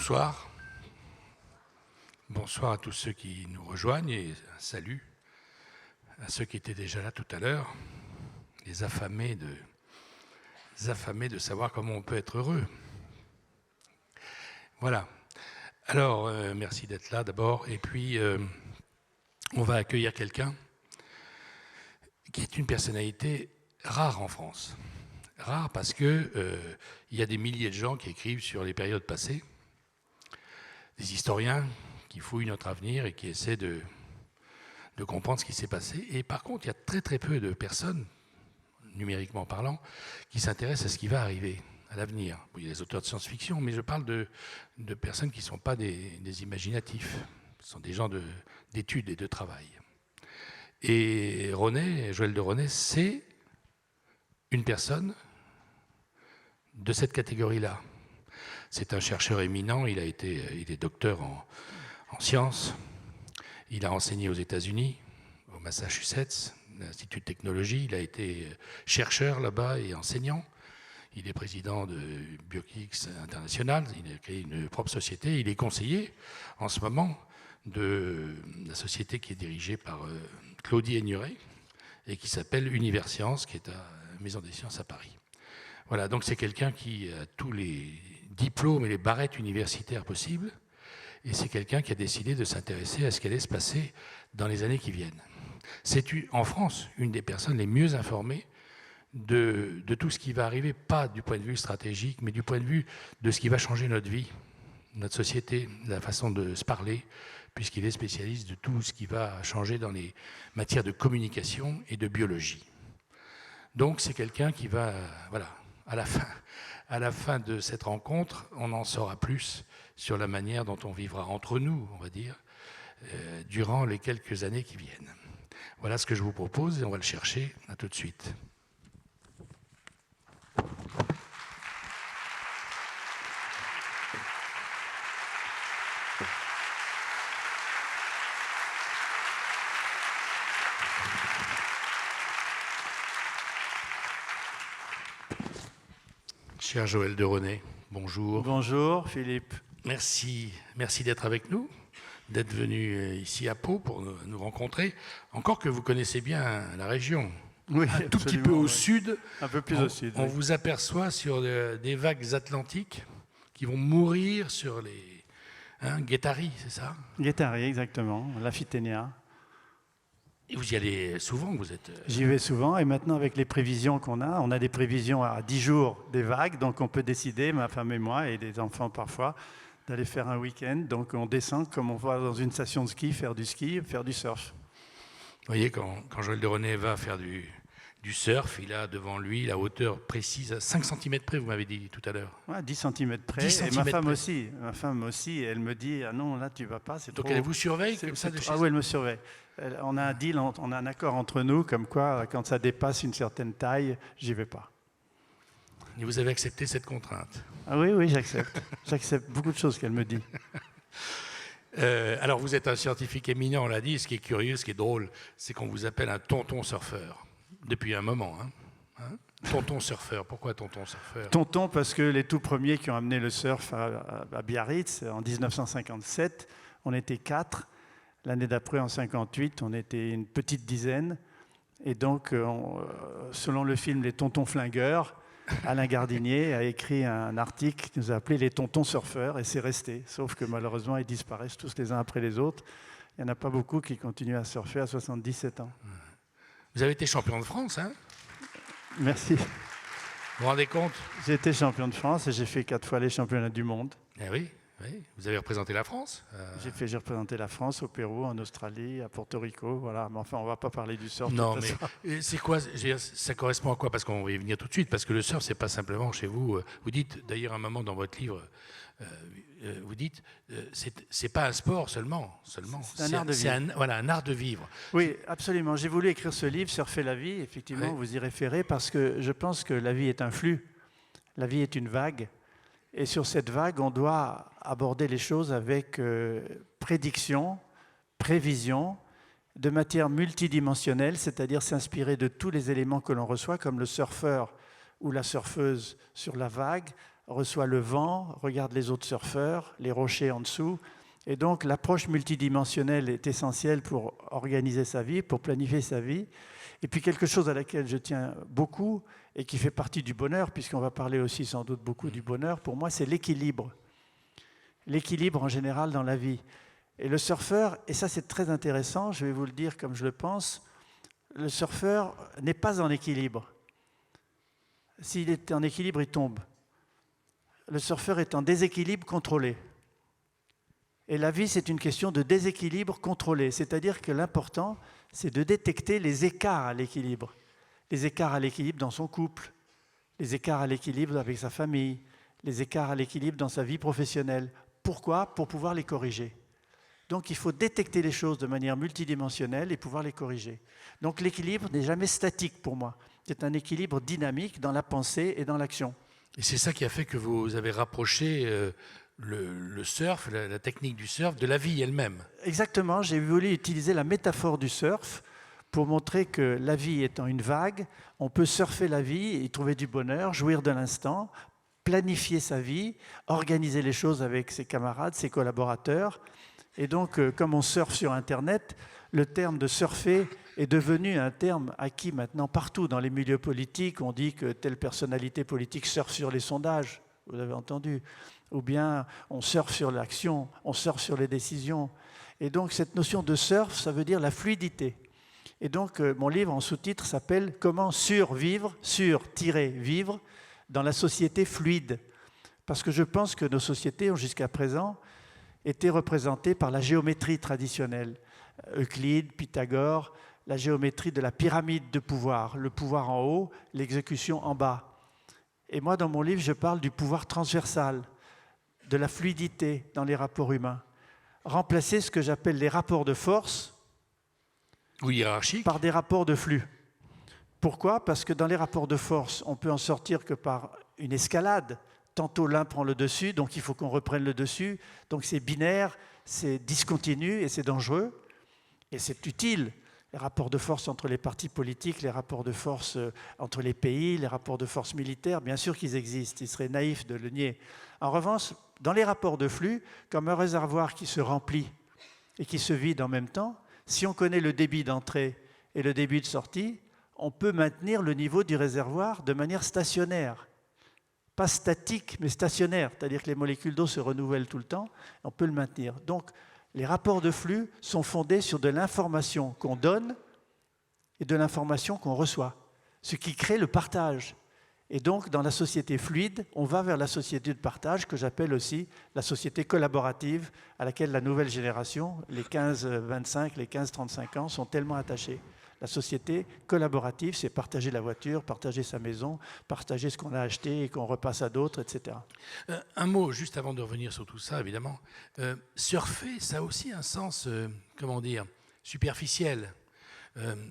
Bonsoir. Bonsoir à tous ceux qui nous rejoignent et un salut à ceux qui étaient déjà là tout à l'heure, les affamés de savoir comment on peut être heureux. Voilà. Alors, merci d'être là d'abord. Et puis, on va accueillir quelqu'un qui est une personnalité rare en France. Rare parce que il y a des milliers de gens qui écrivent sur les périodes passées, des historiens qui fouillent notre avenir et qui essaient de comprendre ce qui s'est passé. Et par contre, il y a très très peu de personnes, numériquement parlant, qui s'intéressent à ce qui va arriver à l'avenir. Il y a les auteurs de science-fiction, mais je parle de personnes qui ne sont pas des imaginatifs. Ce sont des gens d'études et de travail. Et Joël de René, c'est une personne de cette catégorie-là. C'est un chercheur éminent, il est docteur en sciences, il a enseigné aux États-Unis, au Massachusetts, l'Institut de technologie, il a été chercheur là-bas et enseignant. Il est président de BioKix International, il a créé une propre société, il est conseiller en ce moment de la société qui est dirigée par Claudie Aigneret et qui s'appelle Universcience, qui est à la Maison des Sciences à Paris. Voilà, donc c'est quelqu'un qui a tous les diplômes et les barrettes universitaires possibles, et c'est quelqu'un qui a décidé de s'intéresser à ce qui allait se passer dans les années qui viennent. C'est en France une des personnes les mieux informées de tout ce qui va arriver, pas du point de vue stratégique, mais du point de vue de ce qui va changer notre vie, notre société, la façon de se parler, puisqu'il est spécialiste de tout ce qui va changer dans les matières de communication et de biologie. Donc c'est quelqu'un qui va, voilà, à la fin de cette rencontre, on en saura plus sur la manière dont on vivra entre nous, on va dire, durant les quelques années qui viennent. Voilà ce que je vous propose et on va le chercher. À tout de suite. Cher Joël de René, bonjour. Bonjour Philippe. Merci d'être avec nous, d'être venu ici à Pau pour nous rencontrer. Encore que vous connaissez bien la région. Oui, un tout petit peu au sud. Un peu plus au sud. On vous aperçoit sur des vagues atlantiques qui vont mourir sur les Guattari, c'est ça? Guattari, exactement, la Phyténia. Et vous y allez souvent, vous êtes... J'y vais souvent, et maintenant avec les prévisions qu'on a, on a des prévisions à 10 jours des vagues, donc on peut décider, ma femme et moi, et les enfants parfois, d'aller faire un week-end. Donc on descend comme on va dans une station de ski, faire du surf. Vous voyez, quand Joël de René va faire du surf, il a devant lui la hauteur précise, à 5 cm près, vous m'avez dit tout à l'heure. Ouais, 10 cm près, 10 et ma femme près. aussi, elle me dit, ah non, là tu vas pas, c'est trop... Donc elle vous surveille comme ça de chez... Ah oui, elle me surveille. On a un deal, on a un accord entre nous, comme quoi, quand ça dépasse une certaine taille, j'y vais pas. Et vous avez accepté cette contrainte? Ah oui, j'accepte. J'accepte beaucoup de choses qu'elle me dit. Alors, vous êtes un scientifique éminent, on l'a dit. Ce qui est curieux, ce qui est drôle, c'est qu'on vous appelle un tonton surfeur. Depuis un moment. Tonton surfeur. Pourquoi tonton surfeur? Tonton, parce que les tout premiers qui ont amené le surf à Biarritz, en 1957, on était 4. L'année d'après, en 58, on était une petite dizaine. Et donc, selon le film Les Tontons Flingueurs, Alain Gardinier a écrit un article qui nous a appelé les tontons surfeurs, et c'est resté. Sauf que malheureusement, ils disparaissent tous les uns après les autres. Il n'y en a pas beaucoup qui continuent à surfer à 77 ans. Vous avez été champion de France, hein? Merci. Vous vous rendez compte? J'ai été champion de France et j'ai fait 4 fois les championnats du monde. Eh oui. Vous avez représenté la France? J'ai représenté la France au Pérou, en Australie, à Porto Rico, voilà. Mais enfin, on ne va pas parler du surf. Non, mais c'est quoi? Ça correspond à quoi? Parce qu'on va y venir tout de suite. Parce que le surf, c'est pas simplement chez vous. Vous dites, d'ailleurs, un moment dans votre livre, vous dites, c'est pas un sport seulement. C'est un art de vivre. Voilà, un art de vivre. Oui, absolument. J'ai voulu écrire ce livre, Surfer la vie. Effectivement, vous y référez parce que je pense que la vie est un flux. La vie est une vague. Et sur cette vague, on doit aborder les choses avec prédiction, prévision, de matière multidimensionnelle, c'est-à-dire s'inspirer de tous les éléments que l'on reçoit, comme le surfeur ou la surfeuse sur la vague, reçoit le vent, regarde les autres surfeurs, les rochers en dessous. Et donc l'approche multidimensionnelle est essentielle pour organiser sa vie, pour planifier sa vie. Et puis quelque chose à laquelle je tiens beaucoup et qui fait partie du bonheur, puisqu'on va parler aussi sans doute beaucoup du bonheur, pour moi c'est l'équilibre. L'équilibre en général dans la vie. Et le surfeur, et ça c'est très intéressant, je vais vous le dire comme je le pense, le surfeur n'est pas en équilibre. S'il est en équilibre, il tombe. Le surfeur est en déséquilibre contrôlé. Et la vie, c'est une question de déséquilibre contrôlé. C'est-à-dire que l'important, c'est de détecter les écarts à l'équilibre. Les écarts à l'équilibre dans son couple, les écarts à l'équilibre avec sa famille, les écarts à l'équilibre dans sa vie professionnelle. Pourquoi ? Pour pouvoir les corriger. Donc il faut détecter les choses de manière multidimensionnelle et pouvoir les corriger. Donc l'équilibre n'est jamais statique pour moi. C'est un équilibre dynamique dans la pensée et dans l'action. Et c'est ça qui a fait que vous avez rapproché le surf, la technique du surf, de la vie elle-même. Exactement, j'ai voulu utiliser la métaphore du surf pour montrer que la vie étant une vague, on peut surfer la vie, y trouver du bonheur, jouir de l'instant, planifier sa vie, organiser les choses avec ses camarades, ses collaborateurs. Et donc, comme on surfe sur Internet, le terme de surfer est devenu un terme acquis maintenant partout. Dans les milieux politiques, on dit que telle personnalité politique surfe sur les sondages, vous l'avez entendu. Ou bien on surfe sur l'action, on surfe sur les décisions. Et donc cette notion de surf, ça veut dire la fluidité. Et donc mon livre en sous-titre s'appelle « Comment survivre, sur-vivre dans la société fluide ». Parce que je pense que nos sociétés ont jusqu'à présent été représentées par la géométrie traditionnelle. Euclide, Pythagore, la géométrie de la pyramide de pouvoir. Le pouvoir en haut, l'exécution en bas. Et moi, dans mon livre, je parle du pouvoir transversal, de la fluidité dans les rapports humains. Remplacer ce que j'appelle les rapports de force ou hiérarchique par des rapports de flux. Pourquoi ? Parce que dans les rapports de force, on peut en sortir que par une escalade. Tantôt l'un prend le dessus, donc il faut qu'on reprenne le dessus. Donc c'est binaire, c'est discontinu et c'est dangereux. Et c'est utile. Les rapports de force entre les partis politiques, les rapports de force entre les pays, les rapports de force militaires, bien sûr qu'ils existent. Il serait naïf de le nier. En revanche, dans les rapports de flux, comme un réservoir qui se remplit et qui se vide en même temps, si on connaît le débit d'entrée et le débit de sortie, on peut maintenir le niveau du réservoir de manière stationnaire. Pas statique, mais stationnaire, c'est-à-dire que les molécules d'eau se renouvellent tout le temps, on peut le maintenir. Donc, les rapports de flux sont fondés sur de l'information qu'on donne et de l'information qu'on reçoit, ce qui crée le partage. Et donc, dans la société fluide, on va vers la société de partage que j'appelle aussi la société collaborative à laquelle la nouvelle génération, les 15-25, les 15-35 ans, sont tellement attachés. La société collaborative, c'est partager la voiture, partager sa maison, partager ce qu'on a acheté et qu'on repasse à d'autres, etc. Un mot, juste avant de revenir sur tout ça, évidemment. Surfer, ça a aussi un sens, comment dire, superficiel.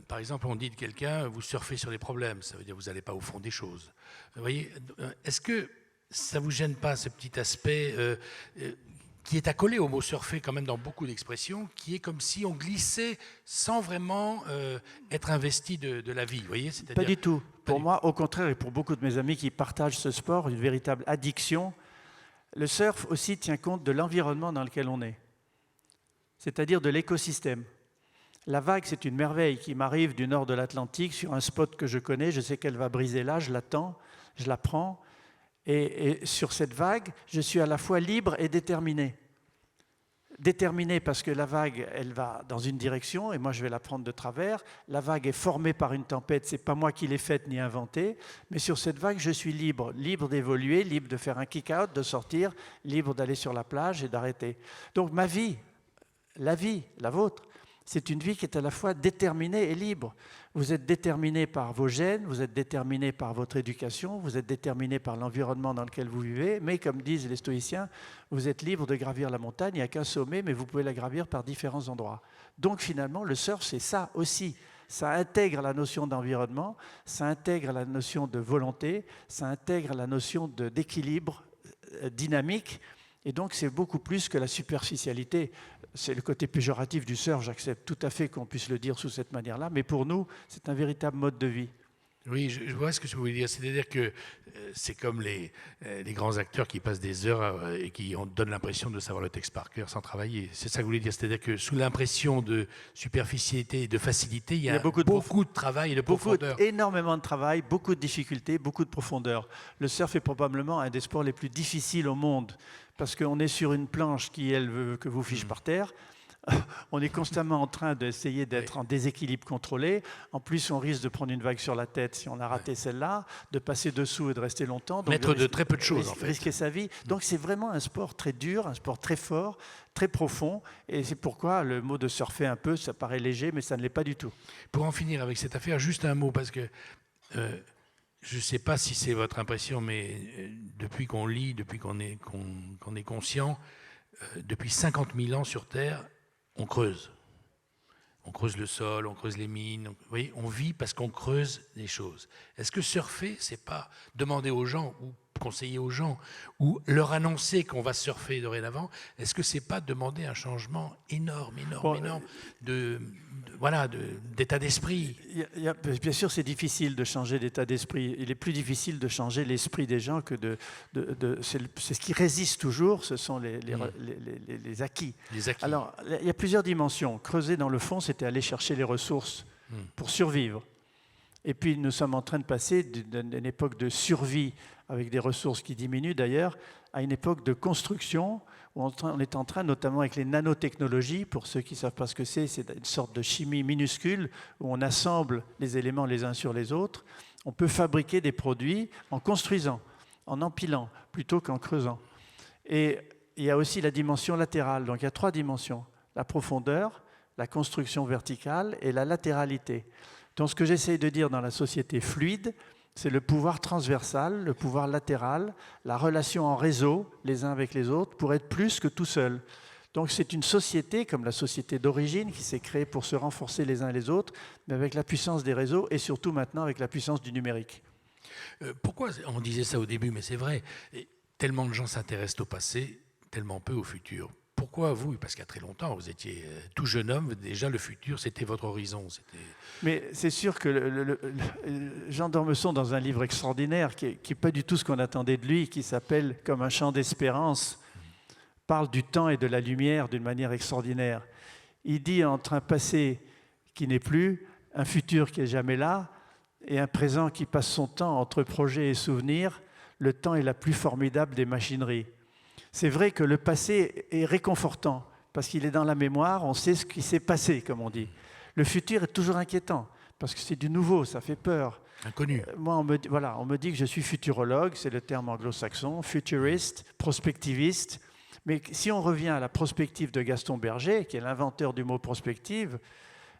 Par exemple, on dit de quelqu'un, vous surfez sur les problèmes, ça veut dire que vous n'allez pas au fond des choses. Vous voyez, est-ce que ça ne vous gêne pas, ce petit aspect qui est accolé au mot surfer quand même dans beaucoup d'expressions, qui est comme si on glissait sans vraiment être investi de la vie, vous voyez ? Pas du tout. Pour moi, au contraire, et pour beaucoup de mes amis qui partagent ce sport, une véritable addiction, le surf aussi tient compte de l'environnement dans lequel on est, c'est-à-dire de l'écosystème. La vague, c'est une merveille qui m'arrive du nord de l'Atlantique sur un spot que je connais, je sais qu'elle va briser là, je l'attends, je la prends. Et sur cette vague, je suis à la fois libre et déterminé. Déterminé parce que la vague, elle va dans une direction et moi je vais la prendre de travers. La vague est formée par une tempête, ce n'est pas moi qui l'ai faite ni inventée. Mais sur cette vague, je suis libre. Libre d'évoluer, libre de faire un kick-out, de sortir, libre d'aller sur la plage et d'arrêter. Donc ma vie, la vôtre, c'est une vie qui est à la fois déterminée et libre. Vous êtes déterminé par vos gènes, vous êtes déterminé par votre éducation, vous êtes déterminé par l'environnement dans lequel vous vivez, mais comme disent les stoïciens, vous êtes libre de gravir la montagne, il n'y a qu'un sommet, mais vous pouvez la gravir par différents endroits. Donc finalement, le surf, c'est ça aussi. Ça intègre la notion d'environnement, ça intègre la notion de volonté, ça intègre la notion d'équilibre dynamique, et donc c'est beaucoup plus que la superficialité. C'est le côté péjoratif du surf, j'accepte tout à fait qu'on puisse le dire sous cette manière-là, mais pour nous, c'est un véritable mode de vie. Oui, je vois ce que vous voulez dire. C'est-à-dire que c'est comme les grands acteurs qui passent des heures et qui donnent l'impression de savoir le texte par cœur sans travailler. C'est ça que vous voulez dire. C'est-à-dire que sous l'impression de superficialité et de facilité, il y a beaucoup de travail et de profondeur. Énormément de travail, beaucoup de difficultés, beaucoup de profondeur. Le surf est probablement un des sports les plus difficiles au monde parce qu'on est sur une planche qui, elle, veut que vous fiche par terre. On est constamment en train d'essayer d'être en déséquilibre contrôlé. En plus, on risque de prendre une vague sur la tête si on a raté celle-là, de passer dessous et de rester longtemps. Donc Maître de très peu de choses, en fait. Risquer sa vie. Donc c'est vraiment un sport très dur, un sport très fort, très profond. Et c'est pourquoi le mot de surfer un peu, ça paraît léger, mais ça ne l'est pas du tout. Pour en finir avec cette affaire, juste un mot, parce que je ne sais pas si c'est votre impression, mais depuis qu'on lit, depuis qu'on est conscient, depuis 50 000 ans sur Terre, on creuse. On creuse le sol, on creuse les mines. Vous voyez, on vit parce qu'on creuse des choses. Est-ce que surfer, c'est pas demander aux gens ou conseiller aux gens ou leur annoncer qu'on va surfer dorénavant? Est-ce que c'est pas demander un changement énorme d'état d'esprit? Bien sûr, c'est difficile de changer d'état d'esprit. Il est plus difficile de changer l'esprit des gens que c'est ce qui résiste toujours, ce sont les acquis. Les acquis. Alors, il y a plusieurs dimensions. Creuser dans le fond, c'était aller chercher les ressources pour survivre. Et puis, nous sommes en train de passer d'une époque de survie avec des ressources qui diminuent d'ailleurs, à une époque de construction où on est en train, notamment avec les nanotechnologies, pour ceux qui ne savent pas ce que c'est une sorte de chimie minuscule où on assemble les éléments les uns sur les autres. On peut fabriquer des produits en construisant, en empilant, plutôt qu'en creusant. Et il y a aussi la dimension latérale. Donc il y a 3 dimensions. La profondeur, la construction verticale et la latéralité. Donc ce que j'essaye de dire dans la société fluide, c'est le pouvoir transversal, le pouvoir latéral, la relation en réseau, les uns avec les autres, pour être plus que tout seul. Donc c'est une société, comme la société d'origine, qui s'est créée pour se renforcer les uns les autres, mais avec la puissance des réseaux et surtout maintenant avec la puissance du numérique. Pourquoi on disait ça au début, mais c'est vrai, tellement de gens s'intéressent au passé, tellement peu au futur. Pourquoi vous? Parce qu'il y a très longtemps, vous étiez tout jeune homme, déjà le futur, c'était votre horizon. Mais c'est sûr que Jean d'Ormesson, dans un livre extraordinaire, qui n'est pas du tout ce qu'on attendait de lui, qui s'appelle « Comme un chant d'espérance », parle du temps et de la lumière d'une manière extraordinaire. Il dit entre un passé qui n'est plus, un futur qui n'est jamais là, et un présent qui passe son temps entre projets et souvenirs, le temps est la plus formidable des machineries. C'est vrai que le passé est réconfortant, parce qu'il est dans la mémoire, on sait ce qui s'est passé, comme on dit. Le futur est toujours inquiétant, parce que c'est du nouveau, ça fait peur. Inconnu. Moi, on me dit que je suis futurologue, c'est le terme anglo-saxon, futuriste, prospectiviste. Mais si on revient à la prospective de Gaston Berger, qui est l'inventeur du mot prospective,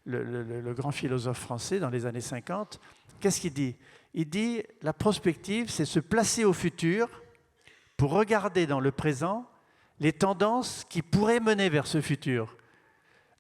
le grand philosophe français dans les années 50, qu'est-ce qu'il dit? Il dit la prospective, c'est se placer au futur pour regarder dans le présent les tendances qui pourraient mener vers ce futur.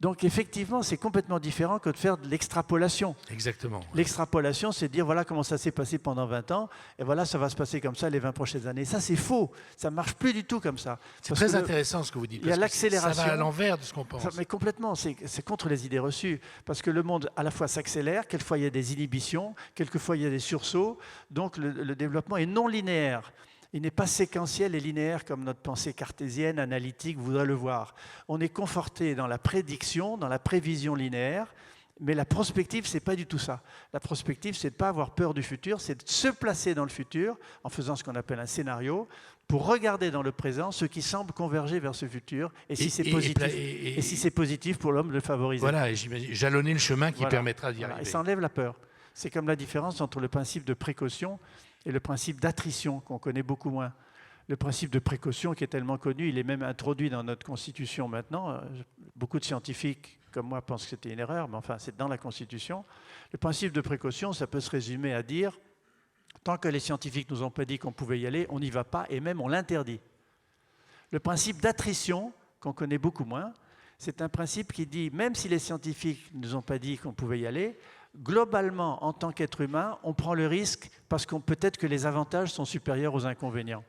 Donc effectivement, c'est complètement différent que de faire de l'extrapolation. Exactement. L'extrapolation, c'est de dire voilà comment ça s'est passé pendant 20 ans, et voilà ça va se passer comme ça les 20 prochaines années. Ça, c'est faux. Ça ne marche plus du tout comme ça. C'est très intéressant ce que vous dites. Il y a l'accélération. Ça va à l'envers de ce qu'on pense. Mais complètement, c'est contre les idées reçues. Parce que le monde, à la fois, s'accélère, quelquefois il y a des inhibitions, quelquefois il y a des sursauts. Donc le développement est non linéaire. Il n'est pas séquentiel et linéaire comme notre pensée cartésienne, analytique voudrait le voir. On est conforté dans la prédiction, dans la prévision linéaire, mais la prospective, ce n'est pas du tout ça. La prospective, c'est de ne pas avoir peur du futur, c'est de se placer dans le futur en faisant ce qu'on appelle un scénario pour regarder dans le présent ce qui semble converger vers ce futur et si c'est positif, et si c'est positif pour l'homme, le favoriser. Voilà, et j'imagine jalonner le chemin qui permettra d'y arriver. Et ça enlève la peur. C'est comme la différence entre le principe de précaution et le principe d'attrition, qu'on connaît beaucoup moins. Le principe de précaution qui est tellement connu, il est même introduit dans notre Constitution maintenant. Beaucoup de scientifiques, comme moi, pensent que c'était une erreur, mais enfin, c'est dans la Constitution. Le principe de précaution, ça peut se résumer à dire, tant que les scientifiques ne nous ont pas dit qu'on pouvait y aller, on n'y va pas, et même on l'interdit. Le principe d'attrition, qu'on connaît beaucoup moins, c'est un principe qui dit, même si les scientifiques ne nous ont pas dit qu'on pouvait y aller, globalement, en tant qu'être humain, on prend le risque parce qu'on peut-être que les avantages sont supérieurs aux inconvénients.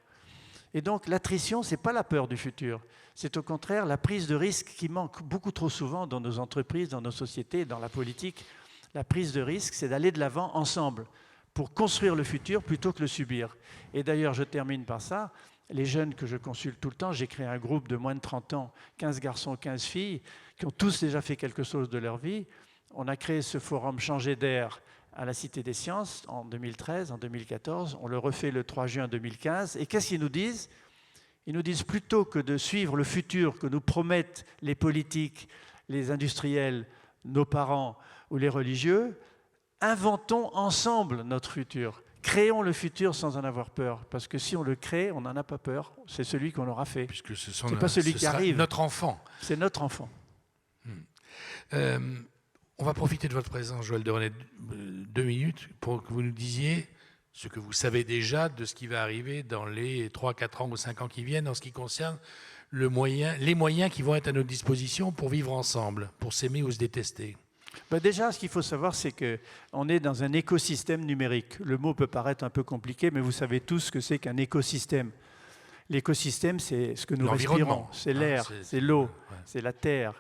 Et donc, l'attrition, ce n'est pas la peur du futur. C'est au contraire la prise de risque qui manque beaucoup trop souvent dans nos entreprises, dans nos sociétés, dans la politique. La prise de risque, c'est d'aller de l'avant ensemble. pour construire le futur plutôt que le subir. Et d'ailleurs, je termine par ça, les jeunes que je consulte tout le temps, j'ai créé un groupe de moins de 30 ans, 15 garçons, 15 filles, qui ont tous déjà fait quelque chose de leur vie. On a créé ce forum Changer d'air à la Cité des Sciences en 2013, en 2014. On le refait le 3 juin 2015. Et qu'est-ce qu'ils nous disent? Ils nous disent plutôt que de suivre le futur que nous promettent les politiques, les industriels, nos parents ou les religieux, inventons ensemble notre futur. Créons le futur sans en avoir peur. Parce que si on le crée, on n'en a pas peur. C'est celui qu'on aura fait. Puisque ce n'est pas celui qui arrive. Notre enfant. C'est notre enfant. On va profiter de votre présence, Joël de René, 2 minutes, pour que vous nous disiez ce que vous savez déjà de ce qui va arriver dans les 3, 4 ans ou 5 ans qui viennent en ce qui concerne les moyens qui vont être à notre disposition pour vivre ensemble, pour s'aimer ou se détester. Déjà, ce qu'il faut savoir, c'est qu'on est dans un écosystème numérique. Le mot peut paraître un peu compliqué, mais vous savez tous ce que c'est qu'un écosystème. L'écosystème, c'est ce que nous respirons. C'est l'air, c'est l'eau, c'est la terre.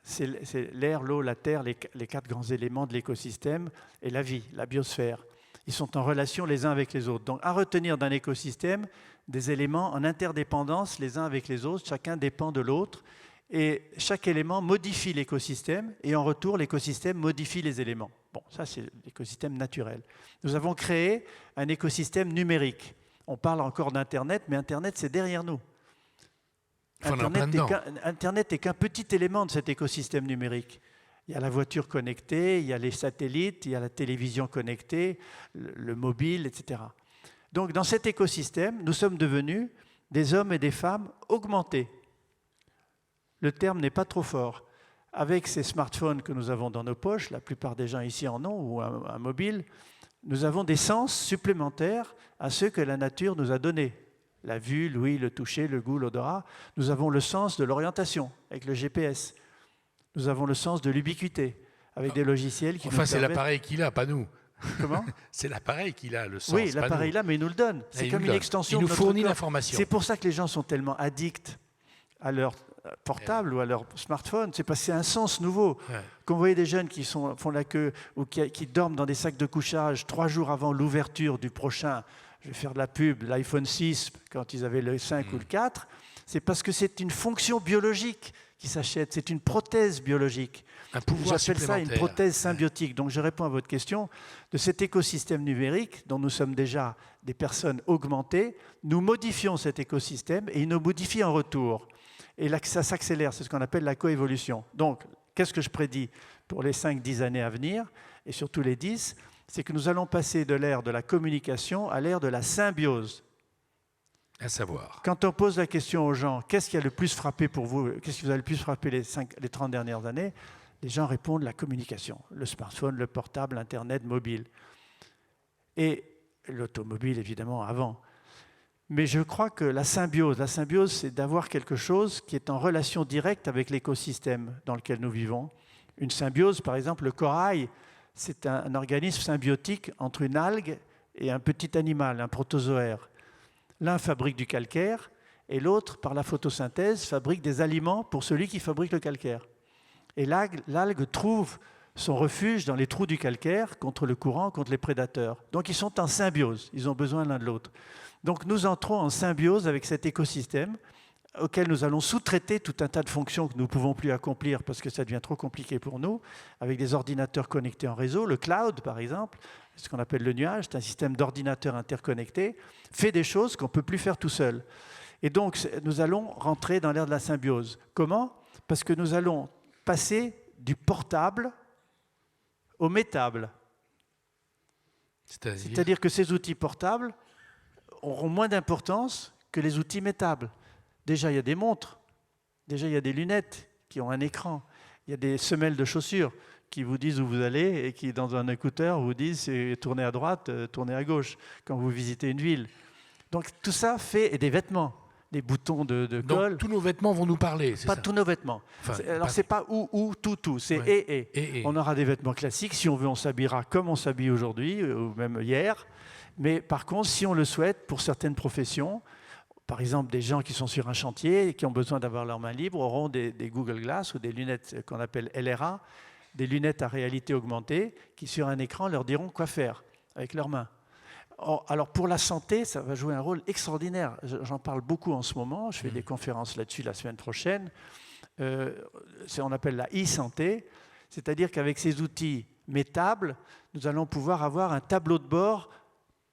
C'est l'air, l'eau, la terre, les 4 grands éléments de l'écosystème et la vie, la biosphère. Ils sont en relation les uns avec les autres. Donc, à retenir d'un écosystème, des éléments en interdépendance les uns avec les autres, chacun dépend de l'autre. Et chaque élément modifie l'écosystème, et en retour, l'écosystème modifie les éléments. Bon, ça, c'est l'écosystème naturel. Nous avons créé un écosystème numérique. On parle encore d'Internet, mais Internet, c'est derrière nous. Internet n'est qu'un petit élément de cet écosystème numérique. Il y a la voiture connectée, il y a les satellites, il y a la télévision connectée, le mobile, etc. Donc, dans cet écosystème, nous sommes devenus des hommes et des femmes augmentés. Le terme n'est pas trop fort. Avec ces smartphones que nous avons dans nos poches, la plupart des gens ici en ont, ou un mobile, nous avons des sens supplémentaires à ceux que la nature nous a donnés. La vue, l'ouïe, le toucher, le goût, l'odorat. Nous avons le sens de l'orientation avec le GPS. Nous avons le sens de l'ubiquité avec des logiciels qui nous permettent... c'est l'appareil qu'il a, pas nous. Comment? C'est l'appareil qu'il a, le sens. Oui, l'appareil là, mais il nous le donne. C'est comme une extension de notre corps. Il nous fournit l'information. C'est pour ça que les gens sont tellement addicts à leur portable ou à leur smartphone. C'est parce que c'est un sens nouveau. Quand vous voyez des jeunes qui font la queue ou qui dorment dans des sacs de couchage 3 jours avant l'ouverture du prochain, je vais faire de la pub, l'iPhone 6, quand ils avaient le 5 ou le 4, c'est parce que c'est une fonction biologique qui s'achète, c'est une prothèse biologique. Un pouvoir J'appelle ça une prothèse symbiotique. Donc je réponds à votre question. De cet écosystème numérique, dont nous sommes déjà des personnes augmentées, nous modifions cet écosystème et il nous modifie en retour. Et là, ça s'accélère, c'est ce qu'on appelle la coévolution. Donc, qu'est-ce que je prédis pour les 5-10 années à venir, et surtout les 10, c'est que nous allons passer de l'ère de la communication à l'ère de la symbiose. À savoir. Quand on pose la question aux gens, qu'est-ce qui a le plus frappé pour vous, qu'est-ce qui vous a le plus frappé les 30 dernières années, les gens répondent la communication, le smartphone, le portable, Internet, mobile. Et l'automobile, évidemment, avant. Mais je crois que la symbiose, c'est d'avoir quelque chose qui est en relation directe avec l'écosystème dans lequel nous vivons. Une symbiose, par exemple, le corail, c'est un organisme symbiotique entre une algue et un petit animal, un protozoaire. L'un fabrique du calcaire et l'autre, par la photosynthèse, fabrique des aliments pour celui qui fabrique le calcaire. Et l'algue trouve son refuge dans les trous du calcaire contre le courant, contre les prédateurs. Donc ils sont en symbiose, ils ont besoin l'un de l'autre. Donc nous entrons en symbiose avec cet écosystème auquel nous allons sous-traiter tout un tas de fonctions que nous ne pouvons plus accomplir parce que ça devient trop compliqué pour nous, avec des ordinateurs connectés en réseau. Le cloud, par exemple, ce qu'on appelle le nuage, c'est un système d'ordinateurs interconnectés, fait des choses qu'on ne peut plus faire tout seul. Et donc nous allons rentrer dans l'ère de la symbiose. Comment? Parce que nous allons passer du portable au métable. C'est-à-dire que ces outils portables auront moins d'importance que les outils métables. Déjà, il y a des montres, déjà, il y a des lunettes qui ont un écran, il y a des semelles de chaussures qui vous disent où vous allez et qui, dans un écouteur, vous disent tournez à droite, tournez à gauche quand vous visitez une ville. Donc, tout ça fait... Et des vêtements, des boutons de colle. Donc, tous nos vêtements vont nous parler, c'est ça? Pas tous nos vêtements. Enfin, alors, c'est pas ou, tout. C'est ouais. et. On aura des vêtements classiques. Si on veut, on s'habillera comme on s'habille aujourd'hui, ou même hier. Mais par contre, si on le souhaite, pour certaines professions, par exemple des gens qui sont sur un chantier et qui ont besoin d'avoir leurs mains libres, auront des Google Glass ou des lunettes qu'on appelle LRA, des lunettes à réalité augmentée, qui sur un écran leur diront quoi faire. avec leurs mains. Alors pour la santé, ça va jouer un rôle extraordinaire. J'en parle beaucoup en ce moment, je fais des conférences là-dessus la semaine prochaine. On appelle la e-santé, c'est-à-dire qu'avec ces outils métables, nous allons pouvoir avoir un tableau de bord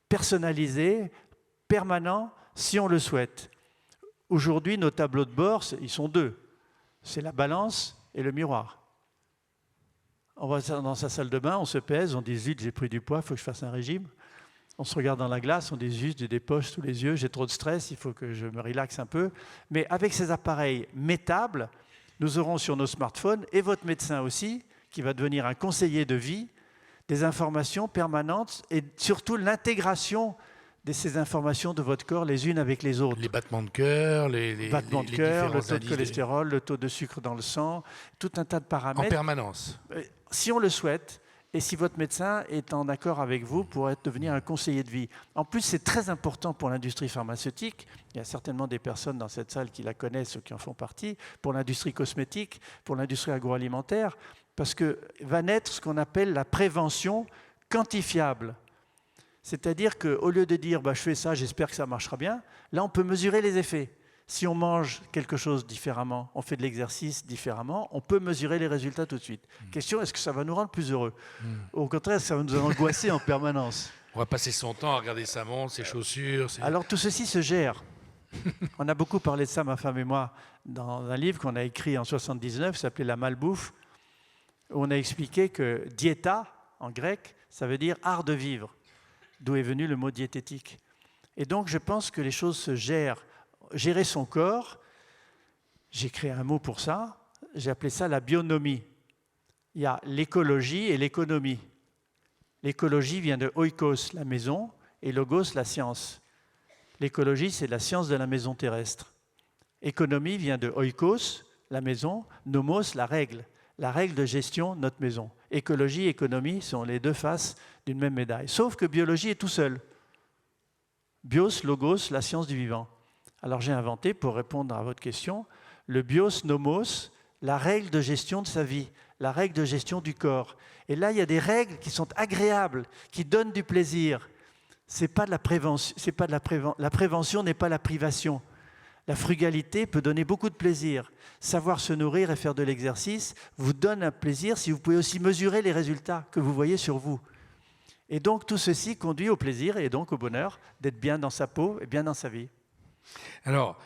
personnalisé, permanent, si on le souhaite. Aujourd'hui, nos tableaux de bord, ils sont deux. C'est la balance et le miroir. On va dans sa salle de bain, on se pèse, on dit « zut, j'ai pris du poids, il faut que je fasse un régime ». On se regarde dans la glace, on dit « zut, j'ai des poches sous les yeux, j'ai trop de stress, il faut que je me relaxe un peu ». Mais avec ces appareils métables, nous aurons sur nos smartphones, et votre médecin aussi, qui va devenir un conseiller de vie, des informations permanentes et surtout l'intégration de ces informations de votre corps les unes avec les autres. Les battements de cœur, les battements de cœur, le taux de indices cholestérol, le taux de sucre dans le sang, tout un tas de paramètres. en permanence. Si on le souhaite, et si votre médecin est en accord avec vous pour devenir un conseiller de vie. En plus, c'est très important pour l'industrie pharmaceutique. Il y a certainement des personnes dans cette salle qui la connaissent ou qui en font partie. Pour l'industrie cosmétique, pour l'industrie agroalimentaire, parce que va naître ce qu'on appelle la prévention quantifiable. C'est-à-dire qu'au lieu de dire je fais ça, j'espère que ça marchera bien, là on peut mesurer les effets. Si on mange quelque chose différemment, on fait de l'exercice différemment, on peut mesurer les résultats tout de suite. Question, est-ce que ça va nous rendre plus heureux? Au contraire, ça va nous angoisser en permanence. On va passer son temps à regarder sa montre, ses chaussures. Alors tout ceci se gère. On a beaucoup parlé de ça, ma femme et moi, dans un livre qu'on a écrit en 1979, qui s'appelait La malbouffe, où on a expliqué que diéta, en grec, ça veut dire art de vivre, d'où est venu le mot diététique. Et donc je pense que les choses se gèrent. Gérer son corps, j'ai créé un mot pour ça, j'ai appelé ça la bionomie. Il y a l'écologie et l'économie. L'écologie vient de oikos, la maison, et logos, la science. L'écologie, c'est la science de la maison terrestre. Économie vient de oikos, la maison, nomos, la règle de gestion de notre maison. Écologie et économie sont les deux faces d'une même médaille. Sauf que biologie est tout seul. Bios, logos, la science du vivant. Alors j'ai inventé, pour répondre à votre question, le bios nomos, la règle de gestion de sa vie, la règle de gestion du corps. Et là, il y a des règles qui sont agréables, qui donnent du plaisir. C'est pas de la prévention, la prévention n'est pas la privation. La frugalité peut donner beaucoup de plaisir. Savoir se nourrir et faire de l'exercice vous donne un plaisir si vous pouvez aussi mesurer les résultats que vous voyez sur vous. Et donc tout ceci conduit au plaisir et donc au bonheur d'être bien dans sa peau et bien dans sa vie. Alors,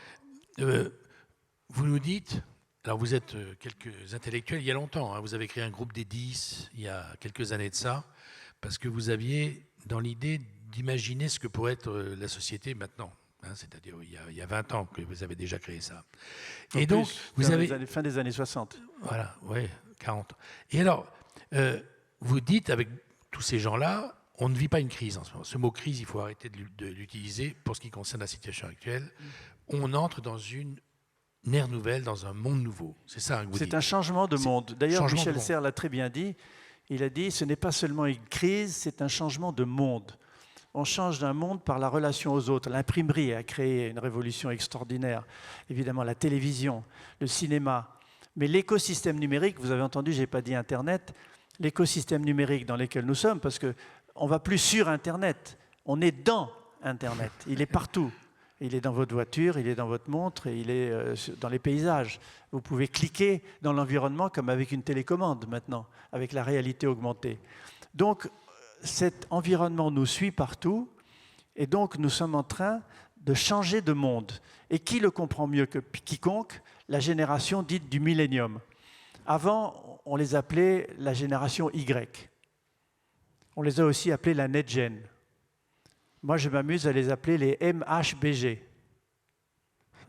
vous nous dites, alors vous êtes quelques intellectuels il y a longtemps, hein, vous avez créé un groupe des 10 il y a quelques années de ça, parce que vous aviez dans l'idée d'imaginer ce que pourrait être la société maintenant. Hein, c'est-à-dire il y a 20 ans que vous avez déjà créé ça. Et donc, vous avez... Fin des années 60. Voilà, oui, 40. Et alors, vous dites, avec tous ces gens-là, on ne vit pas une crise en ce moment. Ce mot crise, il faut arrêter de l'utiliser pour ce qui concerne la situation actuelle. On entre dans une ère nouvelle, dans un monde nouveau. C'est ça que vous dites. C'est un changement de monde. D'ailleurs, Michel Serres l'a très bien dit. Il a dit, ce n'est pas seulement une crise, c'est un changement de monde. On change d'un monde par la relation aux autres. L'imprimerie a créé une révolution extraordinaire. Évidemment, la télévision, le cinéma. Mais l'écosystème numérique, vous avez entendu, je n'ai pas dit Internet, l'écosystème numérique dans lequel nous sommes, parce qu'on ne va plus sur Internet, on est dans Internet. Il est partout. Il est dans votre voiture, il est dans votre montre, et il est dans les paysages. Vous pouvez cliquer dans l'environnement comme avec une télécommande maintenant, avec la réalité augmentée. Donc, cet environnement nous suit partout, et donc nous sommes en train de changer de monde. Et qui le comprend mieux que quiconque? La génération dite du millénium. Avant, on les appelait la génération Y. On les a aussi appelés la NetGen. Moi, je m'amuse à les appeler les MHBG.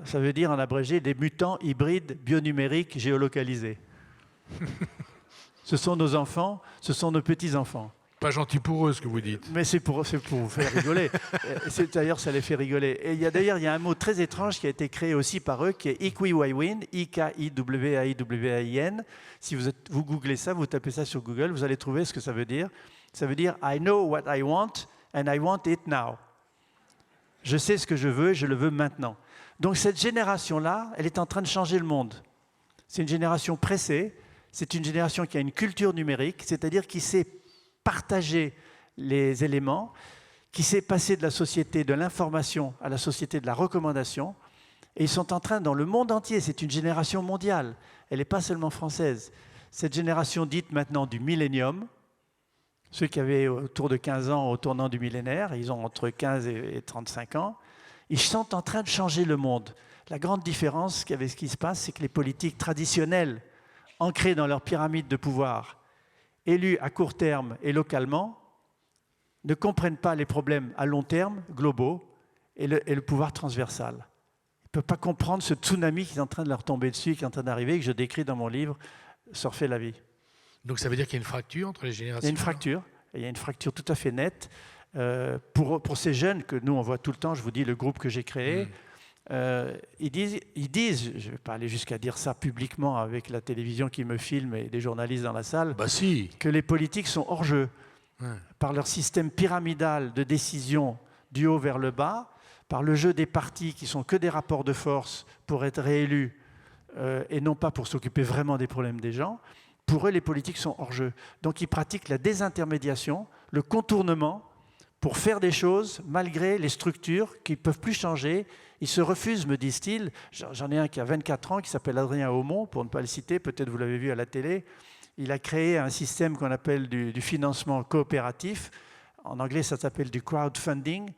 Ça veut dire en abrégé des mutants hybrides bionumériques géolocalisés. Ce sont nos enfants, ce sont nos petits-enfants. Pas gentil pour eux, ce que vous dites. Mais c'est pour vous faire rigoler. D'ailleurs, ça les fait rigoler. Et il y a un mot très étrange qui a été créé aussi par eux, qui est Iquiwaywin, I-K-I-W-A-I-W-A-I-N. Si vous googlez ça, vous tapez ça sur Google, vous allez trouver ce que ça veut dire. Ça veut dire « I know what I want and I want it now ». Je sais ce que je veux et je le veux maintenant. Donc cette génération-là, elle est en train de changer le monde. C'est une génération pressée, c'est une génération qui a une culture numérique, c'est-à-dire qui sait partager les éléments, qui s'est passé de la société de l'information à la société de la recommandation. Et ils sont en train, dans le monde entier, c'est une génération mondiale, elle n'est pas seulement française. Cette génération dite maintenant du millénium, ceux qui avaient autour de 15 ans au tournant du millénaire, ils ont entre 15 et 35 ans, ils sont en train de changer le monde. La grande différence avec ce qui se passe, c'est que les politiques traditionnelles, ancrées dans leur pyramide de pouvoir, élus à court terme et localement, ne comprennent pas les problèmes à long terme, globaux, et le pouvoir transversal. Ils ne peuvent pas comprendre ce tsunami qui est en train de leur tomber dessus, qui est en train d'arriver, que je décris dans mon livre « Surfer la vie ». Donc ça veut dire qu'il y a une fracture entre les générations? Il y a une fracture, et il y a une fracture tout à fait nette. Pour ces jeunes que nous, on voit tout le temps, je vous dis, le groupe que j'ai créé, ils disent, je ne vais pas aller jusqu'à dire ça publiquement avec la télévision qui me filme et des journalistes dans la salle, bah si, que les politiques sont hors jeu. Par leur système pyramidal de décision du haut vers le bas, par le jeu des partis qui sont que des rapports de force pour être réélus et non pas pour s'occuper vraiment des problèmes des gens. Pour eux, les politiques sont hors jeu. Donc ils pratiquent la désintermédiation, le contournement pour faire des choses malgré les structures qui ne peuvent plus changer. Ils se refusent, me disent-ils. J'en ai un qui a 24 ans, qui s'appelle Adrien Aumont, pour ne pas le citer, peut-être vous l'avez vu à la télé. Il a créé un système qu'on appelle du financement coopératif. En anglais, ça s'appelle du crowdfunding.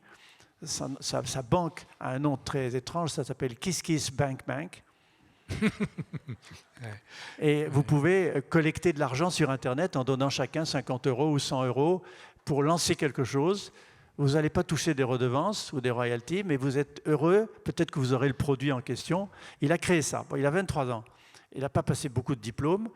Sa banque a un nom très étrange, ça s'appelle Kiss Kiss Bank Bank. Et vous pouvez collecter de l'argent sur Internet en donnant chacun 50 € ou 100 € pour lancer quelque chose. Vous n'allez pas toucher des redevances ou des royalties, mais vous êtes heureux, peut-être que vous aurez le produit en question. Il a créé ça. Bon, il a 23 ans. Il n'a pas passé beaucoup de diplômes.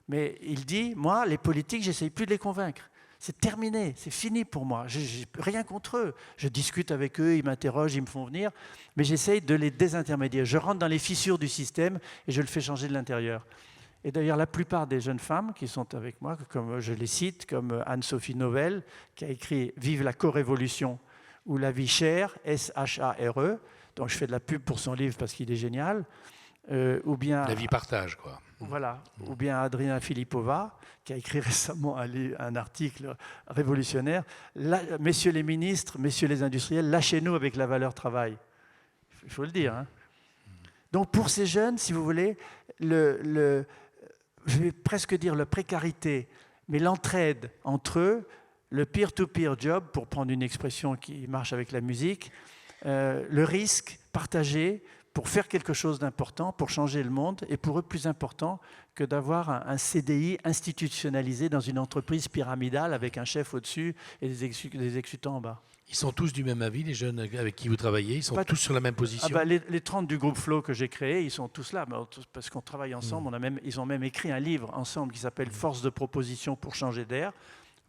Mais il dit, moi, les politiques, j'essaye plus de les convaincre. C'est terminé, c'est fini pour moi. Je n'ai rien contre eux. Je discute avec eux, ils m'interrogent, ils me font venir, mais j'essaye de les désintermédier. Je rentre dans les fissures du système et je le fais changer de l'intérieur. Et d'ailleurs, la plupart des jeunes femmes qui sont avec moi, comme je les cite, comme Anne-Sophie Novelle, qui a écrit « Vive la co-révolution » ou « La vie chère », S-H-A-R-E, donc je fais de la pub pour son livre parce qu'il est génial, ou bien... La vie partage, quoi. Voilà, ou bien Adrien Filipova, qui a écrit récemment un article révolutionnaire. Messieurs les ministres, messieurs les industriels, lâchez-nous avec la valeur travail. Il faut le dire. Hein. Donc pour ces jeunes, si vous voulez, je vais presque dire la précarité, mais l'entraide entre eux, le peer-to-peer job, pour prendre une expression qui marche avec la musique, le risque partagé, pour faire quelque chose d'important, pour changer le monde, et pour eux plus important que d'avoir un CDI institutionnalisé dans une entreprise pyramidale avec un chef au-dessus et des exécutants en bas. Ils sont tous du même avis, les jeunes avec qui vous travaillez? Ils sont tous sur la même position? Les 30 du groupe Flow que j'ai créé, ils sont tous là, parce qu'on travaille ensemble. Ils ont même écrit un livre ensemble qui s'appelle « Force de proposition pour changer d'air ».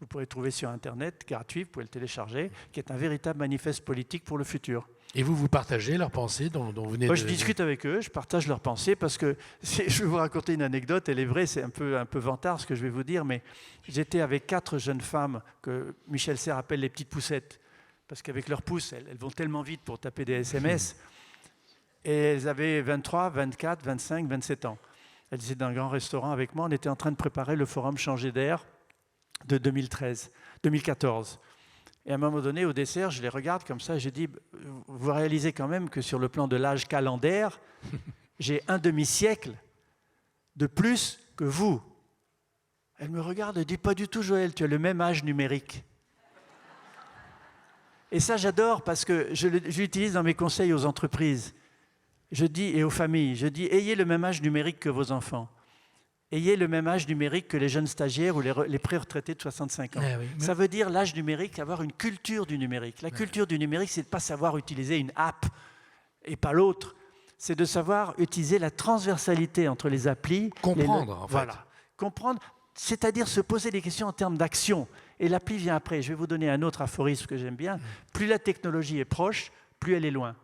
Vous pourrez trouver sur Internet, gratuit, vous pouvez le télécharger, qui est un véritable manifeste politique pour le futur. Et vous partagez leurs pensées dont vous venez Moi, je discute avec eux, je partage leurs pensées parce que, je vais vous raconter une anecdote, elle est vraie, c'est un peu vantard ce que je vais vous dire, mais j'étais avec 4 jeunes femmes que Michel Serres appelle les petites poussettes, parce qu'avec leurs pouces, elles vont tellement vite pour taper des SMS, et elles avaient 23, 24, 25, 27 ans. Elles étaient dans un grand restaurant avec moi, on était en train de préparer le forum Changer d'air de 2014. Et à un moment donné, au dessert, je les regarde comme ça et je dis, vous réalisez quand même que sur le plan de l'âge calendaire, j'ai un demi-siècle de plus que vous. Elle me regarde et dit, pas du tout Joël, tu as le même âge numérique. Et ça, j'adore parce que je l'utilise dans mes conseils aux entreprises. Je dis, et aux familles, je dis, ayez le même âge numérique que vos enfants. Ayez le même âge numérique que les jeunes stagiaires ou les pré-retraités de 65 ans. Oui, mais... Ça veut dire l'âge numérique, avoir une culture du numérique. La culture du numérique, c'est de ne pas savoir utiliser une app et pas l'autre. C'est de savoir utiliser la transversalité entre les applis. Comprendre, en fait. Voilà. Comprendre, c'est-à-dire se poser des questions en termes d'action. Et l'appli vient après. Je vais vous donner un autre aphorisme que j'aime bien. Plus la technologie est proche, plus elle est loin.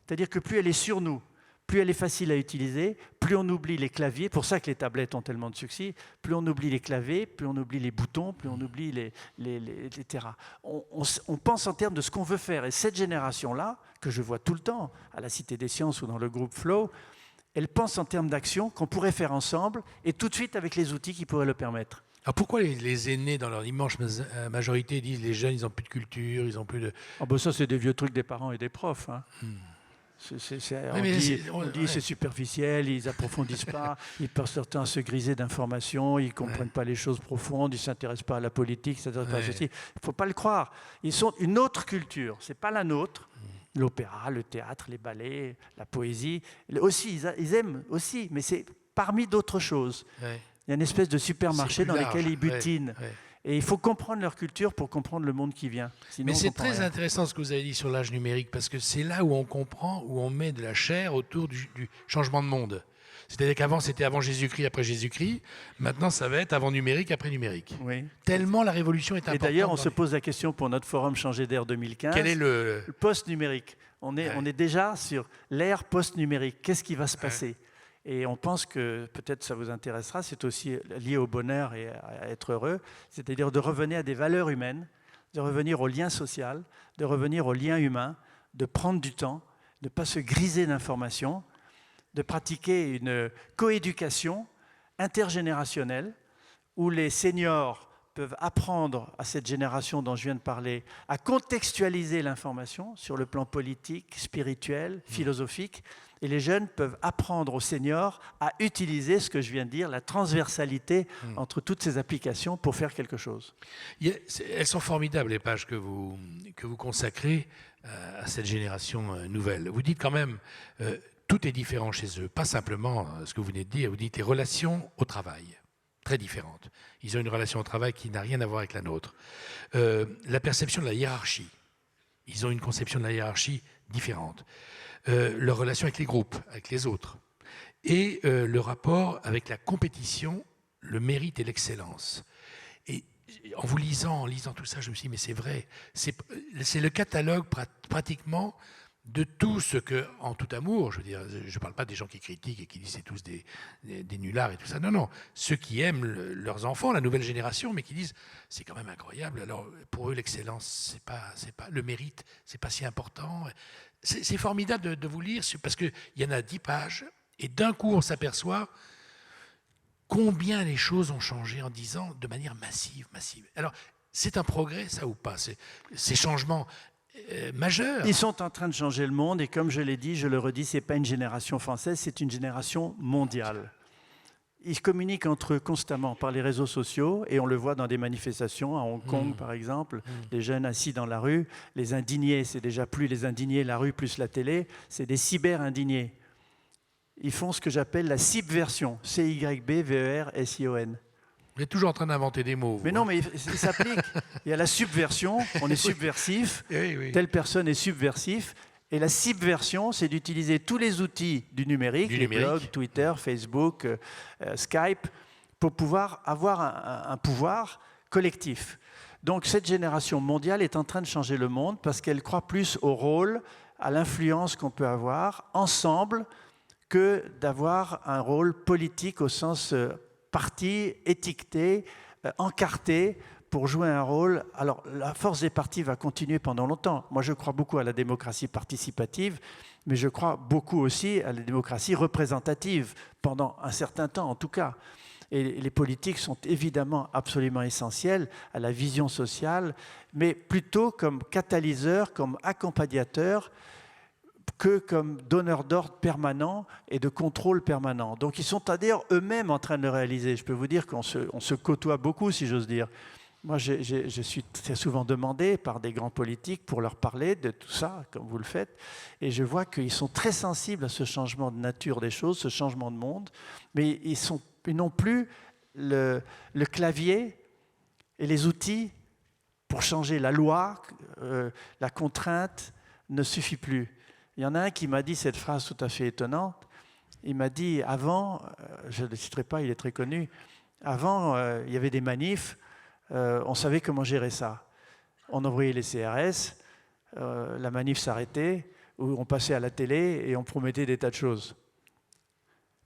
C'est-à-dire que plus elle est sur nous, plus elle est facile à utiliser, plus on oublie les claviers, pour ça que les tablettes ont tellement de succès, plus on oublie les claviers, plus on oublie les boutons, plus on oublie les terrains. On pense en termes de ce qu'on veut faire. Et cette génération-là, que je vois tout le temps, à la Cité des Sciences ou dans le groupe Flow, elle pense en termes d'action qu'on pourrait faire ensemble et tout de suite avec les outils qui pourraient le permettre. Alors pourquoi les aînés, dans leur immense majorité, disent les jeunes, ils n'ont plus de culture, ils n'ont plus de... Ah ben ça, c'est des vieux trucs des parents et des profs. Hein. On dit c'est superficiel, ils approfondissent pas, ils peuvent certains se griser d'informations, ils ne comprennent pas les choses profondes, ils ne s'intéressent pas à la politique, ils s'intéressent pas à ceci. Il ne faut pas le croire. Ils sont une autre culture, ce n'est pas la nôtre. L'opéra, le théâtre, les ballets, la poésie, aussi, ils aiment aussi, mais c'est parmi d'autres choses. Il y a une espèce de supermarché dans lequel ils butinent. Et il faut comprendre leur culture pour comprendre le monde qui vient. Sinon, mais c'est très intéressant ce que vous avez dit sur l'âge numérique, parce que c'est là où on comprend, où on met de la chair autour du changement de monde. C'est-à-dire qu'avant, c'était avant Jésus-Christ, après Jésus-Christ. Maintenant, ça va être avant numérique, après numérique. Oui. Tellement la révolution est importante. Et d'ailleurs, on se pose la question pour notre forum Changer d'air 2015. Quel est le post-numérique. On est déjà sur l'ère post-numérique. Qu'est-ce qui va se passer ? Et on pense que, peut-être ça vous intéressera, c'est aussi lié au bonheur et à être heureux, c'est-à-dire de revenir à des valeurs humaines, de revenir au lien social, de revenir au lien humain, de prendre du temps, de ne pas se griser d'informations, de pratiquer une coéducation intergénérationnelle où les seniors peuvent apprendre à cette génération dont je viens de parler à contextualiser l'information sur le plan politique, spirituel, philosophique, et les jeunes peuvent apprendre aux seniors à utiliser ce que je viens de dire, la transversalité entre toutes ces applications pour faire quelque chose. Elles sont formidables, les pages que vous consacrez à cette génération nouvelle. Vous dites quand même, tout est différent chez eux, pas simplement ce que vous venez de dire, vous dites les relations au travail. Très différentes. Ils ont une relation au travail qui n'a rien à voir avec la nôtre. La perception de la hiérarchie. Ils ont une conception de la hiérarchie différente. Leur relation avec les groupes, avec les autres. Et le rapport avec la compétition, le mérite et l'excellence. Et en lisant tout ça, je me suis dit, mais c'est vrai. C'est le catalogue pratiquement de tout ce que, en tout amour, je veux dire, je ne parle pas des gens qui critiquent et qui disent c'est tous des nullards et tout ça. Non, non. Ceux qui aiment leurs enfants, la nouvelle génération, mais qui disent c'est quand même incroyable. Alors pour eux, l'excellence, c'est pas le mérite, c'est pas si important. C'est formidable de vous lire parce qu'il y en a 10 pages et d'un coup on s'aperçoit combien les choses ont changé en 10 ans de manière massive. Alors c'est un progrès, ça ou pas? Ces changements majeurs. Ils sont en train de changer le monde et comme je l'ai dit, je le redis, ce n'est pas une génération française, c'est une génération mondiale. Ils communiquent entre eux constamment par les réseaux sociaux et on le voit dans des manifestations, à Hong Kong par exemple, les jeunes assis dans la rue, les indignés, c'est déjà plus les indignés, la rue plus la télé, c'est des cyber-indignés. Ils font ce que j'appelle la subversion, C-Y-B-V-E-R-S-I-O-N. Vous êtes toujours en train d'inventer des mots. Mais non, mais il s'applique. Il y a la subversion, on est subversif, oui. Telle personne est subversif. Et la subversion, c'est d'utiliser tous les outils du numérique, blogs, Twitter, Facebook, Skype, pour pouvoir avoir un pouvoir collectif. Donc cette génération mondiale est en train de changer le monde parce qu'elle croit plus au rôle, à l'influence qu'on peut avoir ensemble que d'avoir un rôle politique au sens parti, étiqueté, encarté, pour jouer un rôle. Alors, la force des partis va continuer pendant longtemps. Moi, je crois beaucoup à la démocratie participative, mais je crois beaucoup aussi à la démocratie représentative, pendant un certain temps en tout cas. Et les politiques sont évidemment absolument essentielles à la vision sociale, mais plutôt comme catalyseurs, comme accompagnateurs, que comme donneurs d'ordre permanents et de contrôle permanent. Donc ils sont d'ailleurs eux-mêmes en train de le réaliser. Je peux vous dire qu'on se côtoie beaucoup, si j'ose dire. Moi, je suis très souvent demandé par des grands politiques pour leur parler de tout ça, comme vous le faites, et je vois qu'ils sont très sensibles à ce changement de nature des choses, ce changement de monde, mais ils n'ont plus le clavier et les outils pour changer la loi, la contrainte ne suffit plus. Il y en a un qui m'a dit cette phrase tout à fait étonnante. Il m'a dit, avant, je ne le citerai pas, il est très connu, avant, il y avait des manifs, on savait comment gérer ça. On envoyait les CRS, la manif s'arrêtait, ou on passait à la télé et on promettait des tas de choses.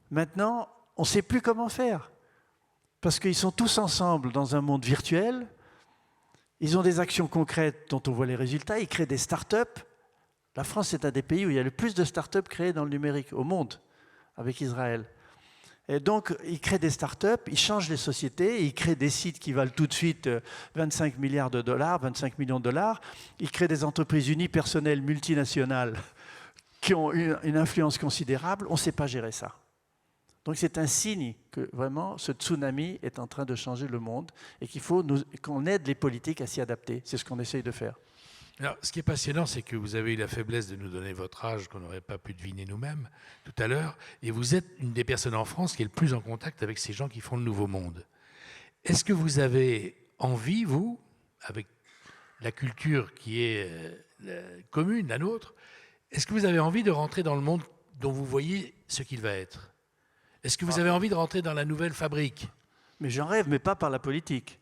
Maintenant, on ne sait plus comment faire, parce qu'ils sont tous ensemble dans un monde virtuel, ils ont des actions concrètes dont on voit les résultats, ils créent des start-up. La France est un des pays où il y a le plus de start-up créées dans le numérique au monde, avec Israël. Et donc, ils créent des startups, ils changent les sociétés, ils créent des sites qui valent tout de suite 25 milliards de dollars, 25 millions de dollars. Ils créent des entreprises unipersonnelles multinationales qui ont une influence considérable. On ne sait pas gérer ça. Donc c'est un signe que vraiment ce tsunami est en train de changer le monde et qu'il faut qu'on aide les politiques à s'y adapter. C'est ce qu'on essaye de faire. Alors, ce qui est passionnant, c'est que vous avez eu la faiblesse de nous donner votre âge qu'on n'aurait pas pu deviner nous-mêmes tout à l'heure, et vous êtes une des personnes en France qui est le plus en contact avec ces gens qui font le nouveau monde. Est-ce que vous avez envie, vous, avec la culture qui est commune, la nôtre, est-ce que vous avez envie de rentrer dans le monde dont vous voyez ce qu'il va être? Est-ce que vous avez envie de rentrer dans la nouvelle fabrique? Mais j'en rêve, mais pas par la politique.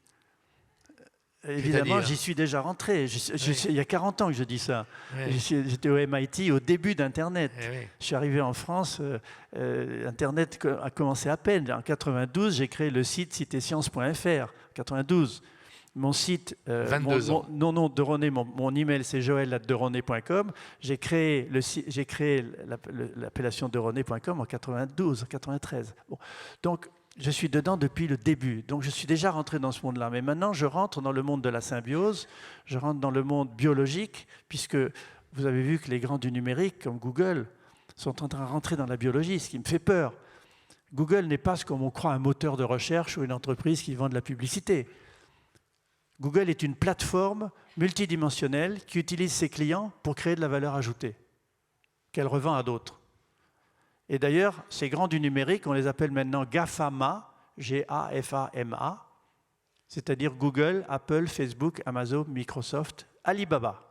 Évidemment, j'y suis déjà rentré. Il y a 40 ans que je dis ça. Oui. J'étais au MIT au début d'Internet. Oui. Je suis arrivé en France, Internet a commencé à peine. En 92, j'ai créé le site citesciences.fr. 92. Mon site, de René, mon email c'est joël@derené.com. J'ai créé l'appellation derené.com en 92, en 93. Bon. Donc, je suis dedans depuis le début, donc je suis déjà rentré dans ce monde-là. Mais maintenant, je rentre dans le monde de la symbiose, je rentre dans le monde biologique, puisque vous avez vu que les grands du numérique, comme Google, sont en train de rentrer dans la biologie, ce qui me fait peur. Google n'est pas, comme on croit, un moteur de recherche ou une entreprise qui vend de la publicité. Google est une plateforme multidimensionnelle qui utilise ses clients pour créer de la valeur ajoutée, qu'elle revend à d'autres. Et d'ailleurs, ces grands du numérique, on les appelle maintenant GAFAMA, G-A-F-A-M-A, c'est-à-dire Google, Apple, Facebook, Amazon, Microsoft, Alibaba.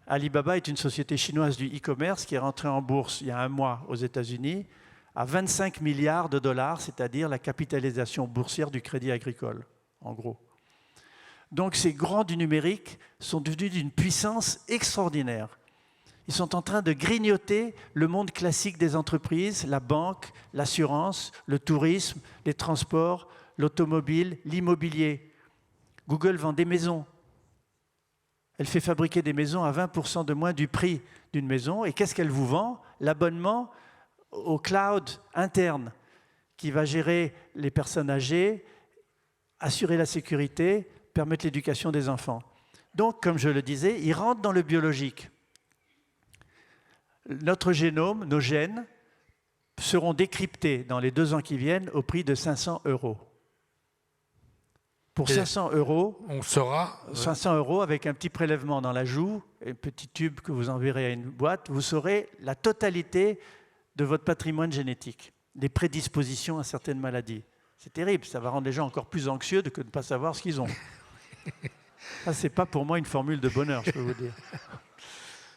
Alibaba est une société chinoise du e-commerce qui est rentrée en bourse il y a un mois aux États-Unis à 25 milliards de dollars, c'est-à-dire la capitalisation boursière du Crédit Agricole, en gros. Donc ces grands du numérique sont devenus d'une puissance extraordinaire. Ils sont en train de grignoter le monde classique des entreprises, la banque, l'assurance, le tourisme, les transports, l'automobile, l'immobilier. Google vend des maisons. Elle fait fabriquer des maisons à 20% de moins du prix d'une maison. Et qu'est-ce qu'elle vous vend? L'abonnement au cloud interne qui va gérer les personnes âgées, assurer la sécurité, permettre l'éducation des enfants. Donc, comme je le disais, ils rentrent dans le biologique. Notre génome, nos gènes, seront décryptés dans les 2 ans qui viennent au prix de 500 €. Pour 500 €, on saura. 500 € avec un petit prélèvement dans la joue, un petit tube que vous enverrez à une boîte, vous saurez la totalité de votre patrimoine génétique, des prédispositions à certaines maladies. C'est terrible, ça va rendre les gens encore plus anxieux que de ne pas savoir ce qu'ils ont. Ça, c'est pas pour moi une formule de bonheur, je peux vous dire.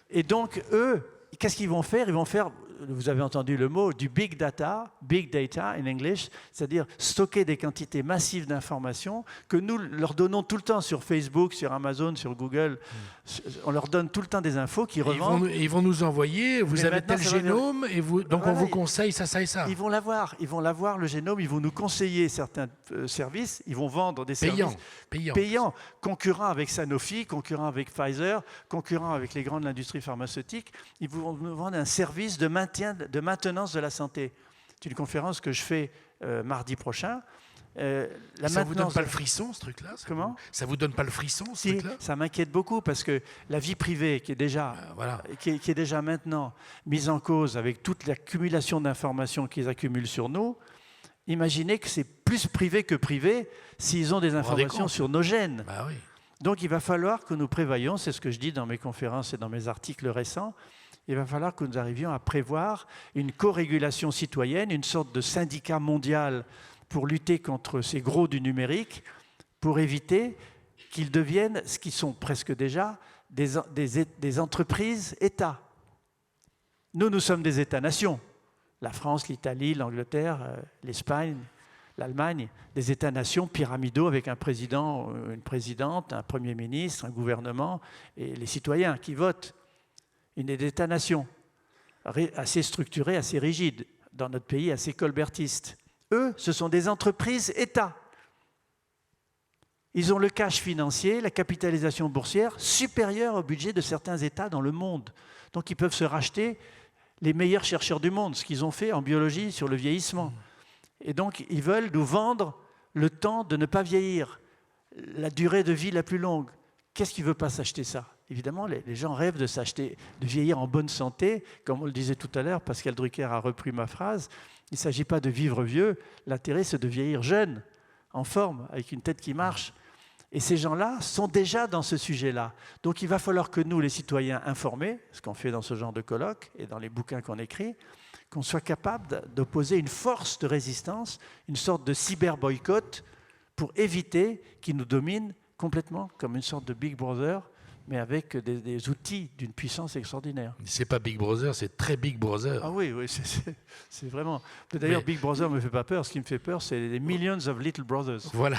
Et donc, eux, qu'est-ce qu'ils vont faire? Ils vont faire, vous avez entendu le mot, du big data in English, c'est-à-dire stocker des quantités massives d'informations que nous leur donnons tout le temps sur Facebook, sur Amazon, sur Google. On leur donne tout le temps des infos qu'ils revendent. Ils vont nous envoyer, vous avez tel génome, et donc on vous conseille ça, ça et ça. Ils vont l'avoir, le génome, ils vont nous conseiller certains services, ils vont vendre des services payants, concurrents avec Sanofi, concurrents avec Pfizer, concurrents avec les grandes industries pharmaceutiques. Ils vont nous vendre un service de maintenance de la santé. C'est une conférence que je fais mardi prochain. Ça ne vous donne pas le frisson, ce truc-là? Comment? Ça vous donne pas le frisson, ce truc-là? Ça m'inquiète beaucoup parce que la vie privée qui est déjà, qui est déjà maintenant mise en cause avec toute l'accumulation d'informations qu'ils accumulent sur nous, imaginez que c'est plus privé que privé s'ils ont des informations sur nos gènes. Bah oui. Donc il va falloir que nous prévoyions, c'est ce que je dis dans mes conférences et dans mes articles récents, il va falloir que nous arrivions à prévoir une co-régulation citoyenne, une sorte de syndicat mondial pour lutter contre ces gros du numérique, pour éviter qu'ils deviennent ce qu'ils sont presque déjà, des entreprises-États. Nous sommes des États-nations. La France, l'Italie, l'Angleterre, l'Espagne, l'Allemagne, des États-nations pyramidaux avec un président, une présidente, un Premier ministre, un gouvernement et les citoyens qui votent. Une États-nations assez structurée, assez rigide, dans notre pays assez colbertiste. Eux, ce sont des entreprises-États. Ils ont le cash financier, la capitalisation boursière supérieure au budget de certains États dans le monde. Donc ils peuvent se racheter les meilleurs chercheurs du monde, ce qu'ils ont fait en biologie sur le vieillissement. Et donc, ils veulent nous vendre le temps de ne pas vieillir, la durée de vie la plus longue. Qu'est-ce qui ne veut pas s'acheter ça? Évidemment, les gens rêvent de s'acheter, de vieillir en bonne santé. Comme on le disait tout à l'heure, Pascal Drucker a repris ma phrase. Il ne s'agit pas de vivre vieux. L'intérêt, c'est de vieillir jeune, en forme, avec une tête qui marche. Et ces gens-là sont déjà dans ce sujet-là. Donc il va falloir que nous, les citoyens informés, ce qu'on fait dans ce genre de colloques et dans les bouquins qu'on écrit, qu'on soit capable d'opposer une force de résistance, une sorte de cyber-boycott pour éviter qu'ils nous dominent complètement, comme une sorte de Big Brother, mais avec des outils d'une puissance extraordinaire. C'est pas Big Brother, c'est très Big Brother. Ah oui, c'est vraiment... D'ailleurs, Big Brother ne me fait pas peur. Ce qui me fait peur, c'est les millions of little brothers. Voilà.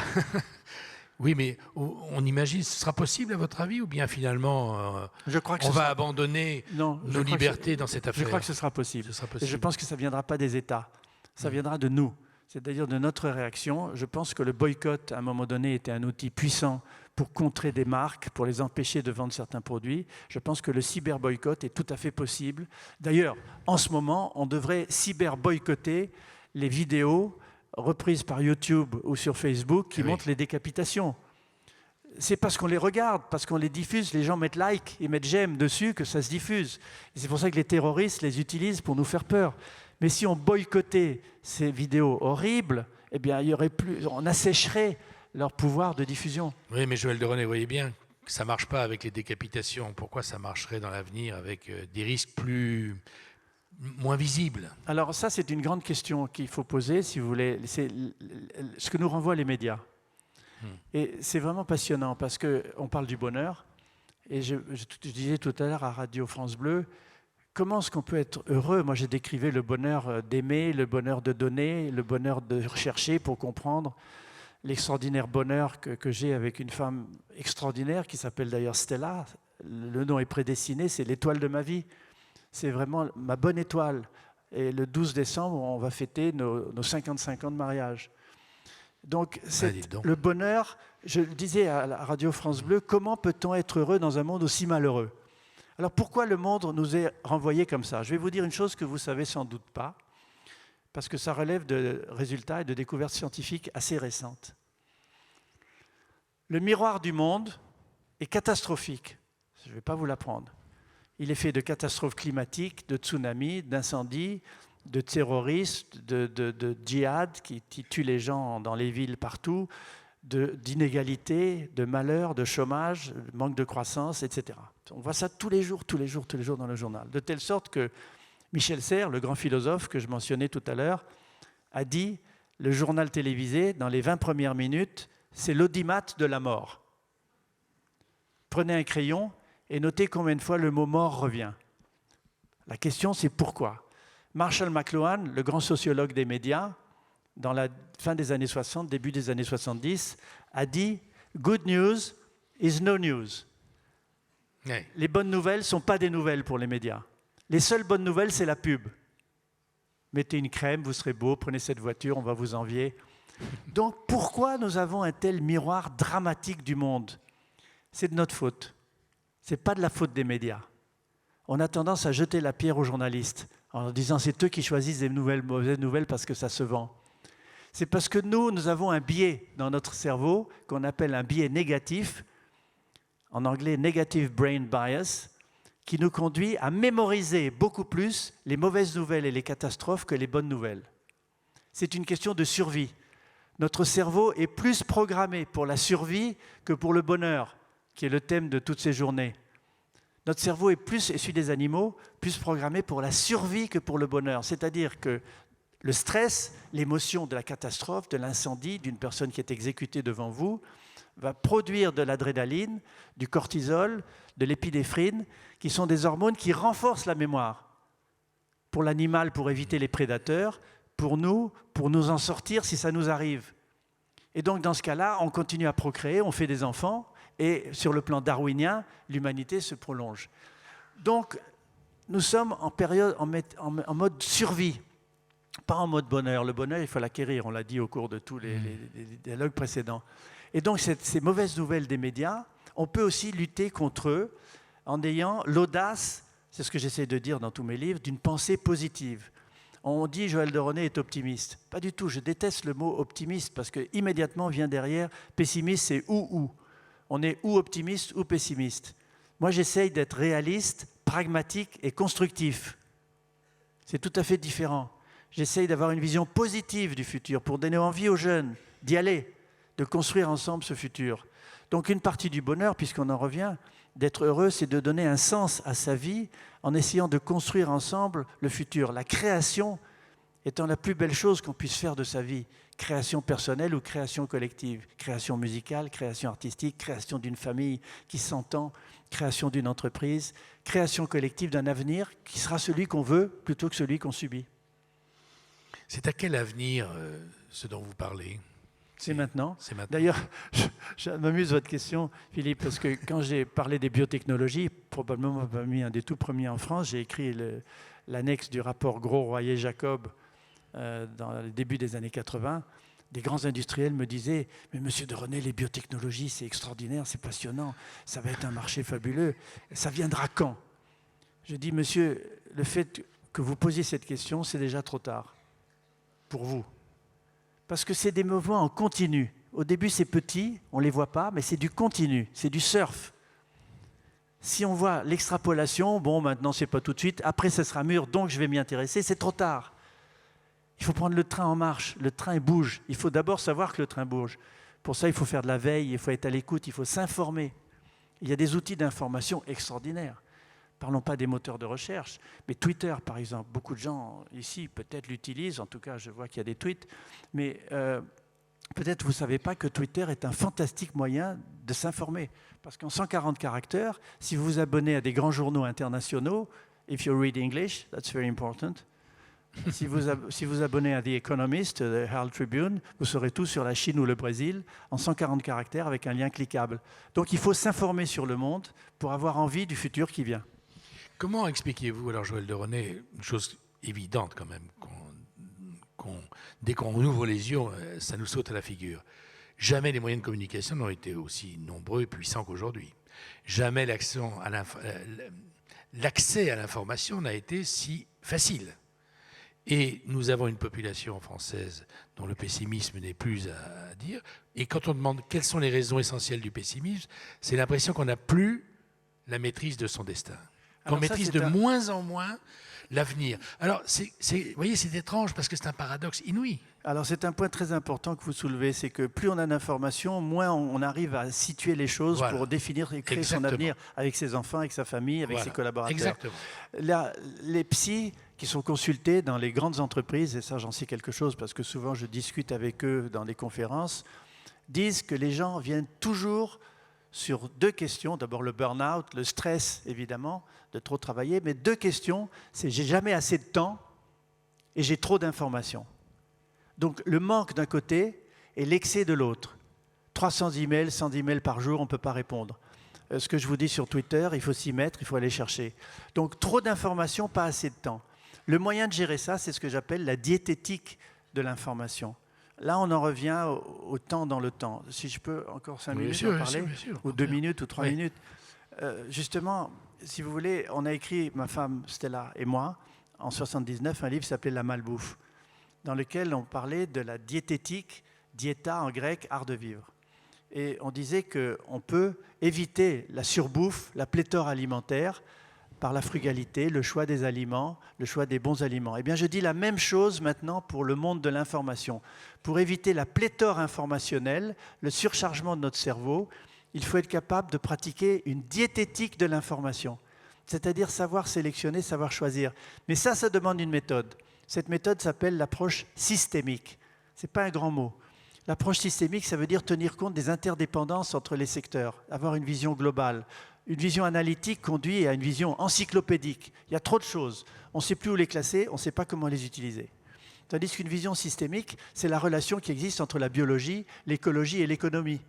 Oui, mais on imagine, ce sera possible à votre avis, ou bien finalement, on va abandonner nos libertés dans cette affaire? Je crois que ce sera possible. Et je pense que ça ne viendra pas des États, ça viendra de nous, c'est-à-dire de notre réaction. Je pense que le boycott, à un moment donné, était un outil puissant pour contrer des marques, pour les empêcher de vendre certains produits. Je pense que le cyber-boycott est tout à fait possible. D'ailleurs, en ce moment, on devrait cyber-boycotter les vidéos reprises par YouTube ou sur Facebook qui montrent les décapitations. C'est parce qu'on les regarde, parce qu'on les diffuse, les gens mettent like et mettent j'aime dessus que ça se diffuse. Et c'est pour ça que les terroristes les utilisent pour nous faire peur. Mais si on boycottait ces vidéos horribles, eh bien, il y aurait plus, on assécherait leur pouvoir de diffusion. Oui, mais Joël de René, vous voyez bien que ça ne marche pas avec les décapitations. Pourquoi ça marcherait dans l'avenir avec des risques moins visible? Alors ça, c'est une grande question qu'il faut poser, si vous voulez. C'est ce que nous renvoient les médias. Et c'est vraiment passionnant parce qu'on parle du bonheur. Et je disais tout à l'heure à Radio France Bleu, comment est-ce qu'on peut être heureux? Moi, j'ai décrivé le bonheur d'aimer, le bonheur de donner, le bonheur de rechercher pour comprendre l'extraordinaire bonheur que j'ai avec une femme extraordinaire qui s'appelle d'ailleurs Stella. Le nom est prédestiné, c'est l'étoile de ma vie. C'est vraiment ma bonne étoile. Et le 12 décembre, on va fêter nos 55 ans de mariage. Donc, le bonheur, je le disais à la Radio France Bleu, comment peut-on être heureux dans un monde aussi malheureux? Alors, pourquoi le monde nous est renvoyé comme ça? Je vais vous dire une chose que vous ne savez sans doute pas, parce que ça relève de résultats et de découvertes scientifiques assez récentes. Le miroir du monde est catastrophique. Je ne vais pas vous l'apprendre. Il est fait de catastrophes climatiques, de tsunamis, d'incendies, de terroristes, de djihad qui tuent les gens dans les villes partout, d'inégalités, de malheur, de chômage, de manque de croissance, etc. On voit ça tous les jours dans le journal. De telle sorte que Michel Serres, le grand philosophe que je mentionnais tout à l'heure, a dit « Le journal télévisé, dans les 20 premières minutes, c'est l'audimat de la mort. » Prenez un crayon et notez combien de fois le mot « mort » revient. La question, c'est pourquoi. Marshall McLuhan, le grand sociologue des médias, dans la fin des années 60, début des années 70, a dit « Good news is no news ». Les bonnes nouvelles ne sont pas des nouvelles pour les médias. Les seules bonnes nouvelles, c'est la pub. Mettez une crème, vous serez beau, prenez cette voiture, on va vous envier. Donc pourquoi nous avons un tel miroir dramatique du monde? C'est de notre faute. Ce n'est pas de la faute des médias. On a tendance à jeter la pierre aux journalistes en disant c'est eux qui choisissent des mauvaises nouvelles parce que ça se vend. C'est parce que nous avons un biais dans notre cerveau qu'on appelle un biais négatif, en anglais negative brain bias, qui nous conduit à mémoriser beaucoup plus les mauvaises nouvelles et les catastrophes que les bonnes nouvelles. C'est une question de survie. Notre cerveau est plus programmé pour la survie que pour le bonheur, qui est le thème de toutes ces journées. Notre cerveau est plus, et celui des animaux, plus programmé pour la survie que pour le bonheur. C'est-à-dire que le stress, l'émotion de la catastrophe, de l'incendie, d'une personne qui est exécutée devant vous, va produire de l'adrénaline, du cortisol, de l'épinéphrine, qui sont des hormones qui renforcent la mémoire. Pour l'animal, pour éviter les prédateurs, pour nous en sortir si ça nous arrive. Et donc, dans ce cas-là, on continue à procréer, on fait des enfants, et sur le plan darwinien, l'humanité se prolonge. Donc, nous sommes en mode survie, pas en mode bonheur. Le bonheur, il faut l'acquérir, on l'a dit au cours de tous les dialogues précédents. Et donc, ces mauvaises nouvelles des médias, on peut aussi lutter contre eux en ayant l'audace c'est ce que j'essaie de dire dans tous mes livres, d'une pensée positive. On dit Joël de René est optimiste. Pas du tout, je déteste le mot optimiste parce qu'immédiatement vient derrière, pessimiste c'est ou. On est ou optimiste ou pessimiste. Moi j'essaye d'être réaliste, pragmatique et constructif. C'est tout à fait différent. J'essaye d'avoir une vision positive du futur pour donner envie aux jeunes d'y aller, de construire ensemble ce futur. Donc une partie du bonheur, puisqu'on en revient, d'être heureux, c'est de donner un sens à sa vie en essayant de construire ensemble le futur. La création étant la plus belle chose qu'on puisse faire de sa vie. Création personnelle ou création collective. Création musicale, création artistique, création d'une famille qui s'entend, création d'une entreprise, création collective d'un avenir qui sera celui qu'on veut plutôt que celui qu'on subit. C'est à quel avenir ce dont vous parlez ? C'est maintenant. C'est maintenant. D'ailleurs, je m'amuse votre question, Philippe, parce que quand j'ai parlé des biotechnologies, probablement parmi un des tout premiers en France, j'ai écrit l'annexe du rapport Gros-Royer-Jacob dans le début des années 80. Des grands industriels me disaient « Mais monsieur de René, les biotechnologies, c'est extraordinaire, c'est passionnant, ça va être un marché fabuleux. Ça viendra quand ?» Je dis « Monsieur, le fait que vous posiez cette question, c'est déjà trop tard pour vous. » Parce que c'est des mouvements en continu. Au début, c'est petit, on ne les voit pas, mais c'est du continu, c'est du surf. Si on voit l'extrapolation, bon, maintenant, ce n'est pas tout de suite, après, ça sera mûr, donc je vais m'y intéresser, c'est trop tard. Il faut prendre le train en marche, le train bouge. Il faut d'abord savoir que le train bouge. Pour ça, il faut faire de la veille, il faut être à l'écoute, il faut s'informer. Il y a des outils d'information extraordinaires. Parlons pas des moteurs de recherche, mais Twitter, par exemple. Beaucoup de gens ici, peut-être, l'utilisent. En tout cas, je vois qu'il y a des tweets. Mais peut-être vous ne savez pas que Twitter est un fantastique moyen de s'informer. Parce qu'en 140 caractères, si vous vous abonnez à des grands journaux internationaux, if you read English, that's very important. Si vous abonnez à The Economist, The Herald Tribune, vous saurez tout sur la Chine ou le Brésil en 140 caractères avec un lien cliquable. Donc il faut s'informer sur le monde pour avoir envie du futur qui vient. Comment expliquez-vous, alors Joël de René, une chose évidente quand même, dès qu'on ouvre les yeux, ça nous saute à la figure. Jamais les moyens de communication n'ont été aussi nombreux et puissants qu'aujourd'hui. Jamais l'accès à l'information n'a été si facile. Et nous avons une population française dont le pessimisme n'est plus à dire. Et quand on demande quelles sont les raisons essentielles du pessimisme, c'est l'impression qu'on n'a plus la maîtrise de son destin. Qu'on maîtrise de moins en moins l'avenir. Alors, vous voyez, c'est étrange parce que c'est un paradoxe inouï. Alors, c'est un point très important que vous soulevez, c'est que plus on a d'informations, moins on arrive à situer les choses pour définir et créer son avenir avec ses enfants, avec sa famille, avec ses collaborateurs. Exactement. Là, les psys qui sont consultés dans les grandes entreprises, et ça j'en sais quelque chose parce que souvent je discute avec eux dans des conférences, disent que les gens viennent toujours sur deux questions. D'abord le burn-out, le stress évidemment, de trop travailler, mais deux questions, c'est j'ai jamais assez de temps et j'ai trop d'informations. Donc le manque d'un côté et l'excès de l'autre. 300 emails, 100 emails par jour, on ne peut pas répondre. Ce que je vous dis sur Twitter, il faut s'y mettre, il faut aller chercher. Donc trop d'informations, pas assez de temps. Le moyen de gérer ça, c'est ce que j'appelle la diététique de l'information. Là, on en revient au temps dans le temps. Si je peux encore 5 minutes en parler, bien sûr, ou 2 minutes ou 3 minutes. Justement, si vous voulez, on a écrit, ma femme Stella et moi, en 79, un livre qui s'appelait La Malbouffe, dans lequel on parlait de la diététique, diéta en grec, art de vivre. Et on disait qu'on peut éviter la surbouffe, la pléthore alimentaire, par la frugalité, le choix des aliments, le choix des bons aliments. Eh bien, je dis la même chose maintenant pour le monde de l'information. Pour éviter la pléthore informationnelle, le surchargement de notre cerveau, il faut être capable de pratiquer une diététique de l'information, c'est-à-dire savoir sélectionner, savoir choisir. Mais ça demande une méthode. Cette méthode s'appelle l'approche systémique. Ce n'est pas un grand mot. L'approche systémique, ça veut dire tenir compte des interdépendances entre les secteurs, avoir une vision globale. Une vision analytique conduit à une vision encyclopédique. Il y a trop de choses. On ne sait plus où les classer, on ne sait pas comment les utiliser. Tandis qu'une vision systémique, c'est la relation qui existe entre la biologie, l'écologie et l'économie.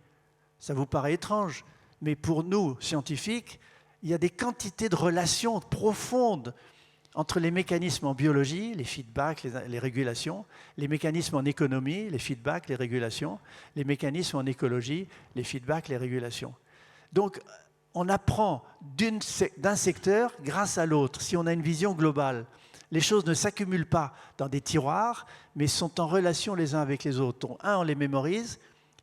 Ça vous paraît étrange, mais pour nous, scientifiques, il y a des quantités de relations profondes entre les mécanismes en biologie, les feedbacks, les régulations, les mécanismes en économie, les feedbacks, les régulations, les mécanismes en écologie, les feedbacks, les régulations. Donc, on apprend d'un secteur grâce à l'autre, si on a une vision globale. Les choses ne s'accumulent pas dans des tiroirs, mais sont en relation les uns avec les autres. Donc, un, on les mémorise,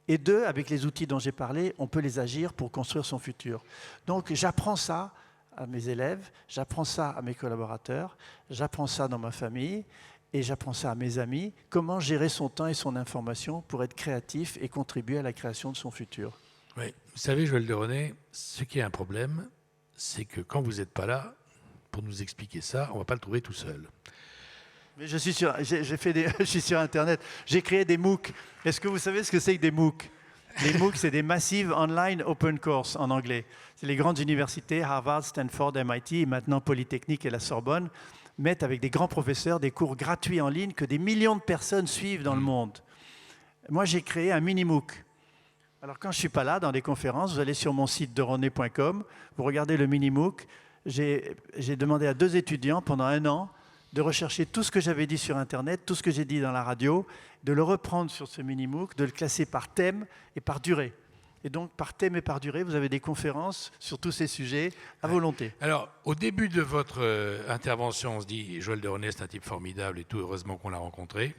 et deux, avec les outils dont j'ai parlé, on peut les agir pour construire son futur. Donc j'apprends ça à mes élèves, j'apprends ça à mes collaborateurs, j'apprends ça dans ma famille, et j'apprends ça à mes amis, comment gérer son temps et son information pour être créatif et contribuer à la création de son futur. Oui. Vous savez, Joël de René, ce qui est un problème, c'est que quand vous n'êtes pas là, pour nous expliquer ça, on ne va pas le trouver tout seul. Mais je suis je suis sur Internet, j'ai créé des MOOC. Est-ce que vous savez ce que c'est que des MOOC? Les MOOC, c'est des Massive Online Open Course en anglais. C'est les grandes universités, Harvard, Stanford, MIT, et maintenant Polytechnique et la Sorbonne, mettent avec des grands professeurs des cours gratuits en ligne que des millions de personnes suivent dans le monde. Moi, j'ai créé un mini MOOC. Alors, quand je ne suis pas là, dans des conférences, vous allez sur mon site derené.com, vous regardez le mini MOOC. J'ai demandé à 2 étudiants pendant 1 an de rechercher tout ce que j'avais dit sur Internet, tout ce que j'ai dit dans la radio, de le reprendre sur ce mini MOOC, de le classer par thème et par durée. Et donc, par thème et par durée, vous avez des conférences sur tous ces sujets à volonté. Alors, au début de votre intervention, on se dit, Joël de René, c'est un type formidable et tout, heureusement qu'on l'a rencontré.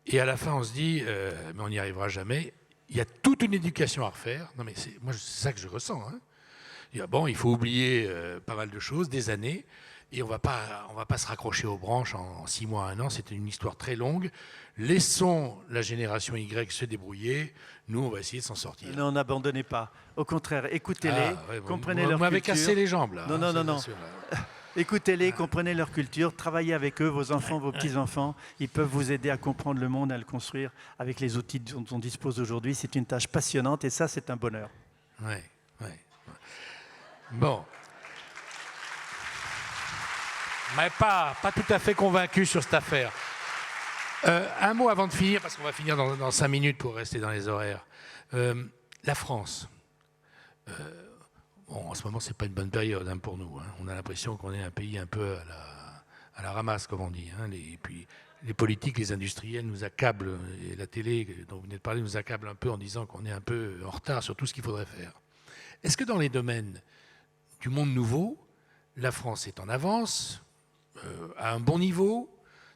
Et à la fin, on se dit, mais on n'y arrivera jamais. Il y a toute une éducation à refaire. Non, mais moi, c'est ça que je ressens. Hein. Il faut oublier pas mal de choses, des années, et on va pas se raccrocher aux branches en 6 mois, 1 an. C'est une histoire très longue. Laissons la génération Y se débrouiller. Nous, on va essayer de s'en sortir. Non, n'abandonnez pas. Au contraire, écoutez-les, comprenez leur culture. Vous m'avez cassé les jambes, là. Non. Écoutez-les, comprenez leur culture, travaillez avec eux, vos enfants, vos petits-enfants. Ils peuvent vous aider à comprendre le monde, à le construire avec les outils dont on dispose aujourd'hui. C'est une tâche passionnante et ça, c'est un bonheur. Oui. Bon. Mais pas tout à fait convaincu sur cette affaire. Un mot avant de finir, parce qu'on va finir dans 5 minutes pour rester dans les horaires. La France. En ce moment, ce n'est pas une bonne période pour nous. Hein. On a l'impression qu'on est un pays un peu à la ramasse, comme on dit. Hein. Et puis, les politiques, les industriels nous accablent, et la télé dont vous venez de parler nous accable un peu en disant qu'on est un peu en retard sur tout ce qu'il faudrait faire. Est-ce que dans les domaines du monde nouveau, la France est en avance, à un bon niveau,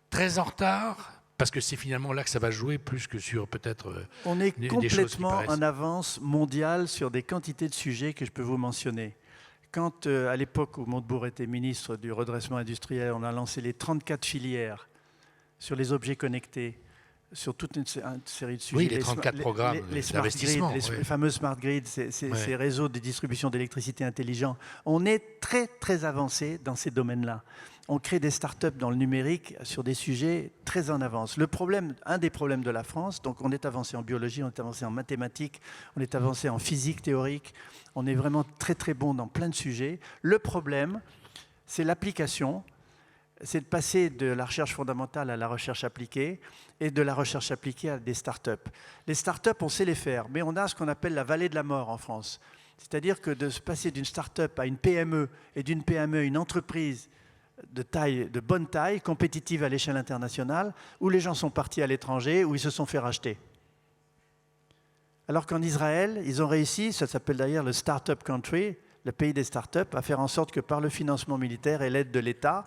très en retard? Parce que c'est finalement là que ça va jouer plus que sur peut-être on est des complètement choses qui en avance mondiale sur des quantités de sujets que je peux vous mentionner. Quand, à l'époque où Montebourg était ministre du redressement industriel, on a lancé les 34 filières sur les objets connectés, sur toute une série de sujets. Oui, les 34 programmes d'investissement. Les fameux smart grids, ces réseaux de distribution d'électricité intelligents. On est très, très avancé dans ces domaines-là. On crée des startups dans le numérique sur des sujets très en avance. Le problème, un des problèmes de la France, donc on est avancé en biologie, on est avancé en mathématiques, on est avancé en physique théorique, on est vraiment très, très bon dans plein de sujets. Le problème, c'est l'application. C'est de passer de la recherche fondamentale à la recherche appliquée et de la recherche appliquée à des startups. Les startups, on sait les faire, mais on a ce qu'on appelle la vallée de la mort en France. C'est-à-dire que de se passer d'une startup à une PME et d'une PME à une entreprise de bonne taille, compétitive à l'échelle internationale, où les gens sont partis à l'étranger, où ils se sont fait racheter. Alors qu'en Israël, ils ont réussi, ça s'appelle d'ailleurs le Startup Country, le pays des startups, à faire en sorte que par le financement militaire et l'aide de l'État,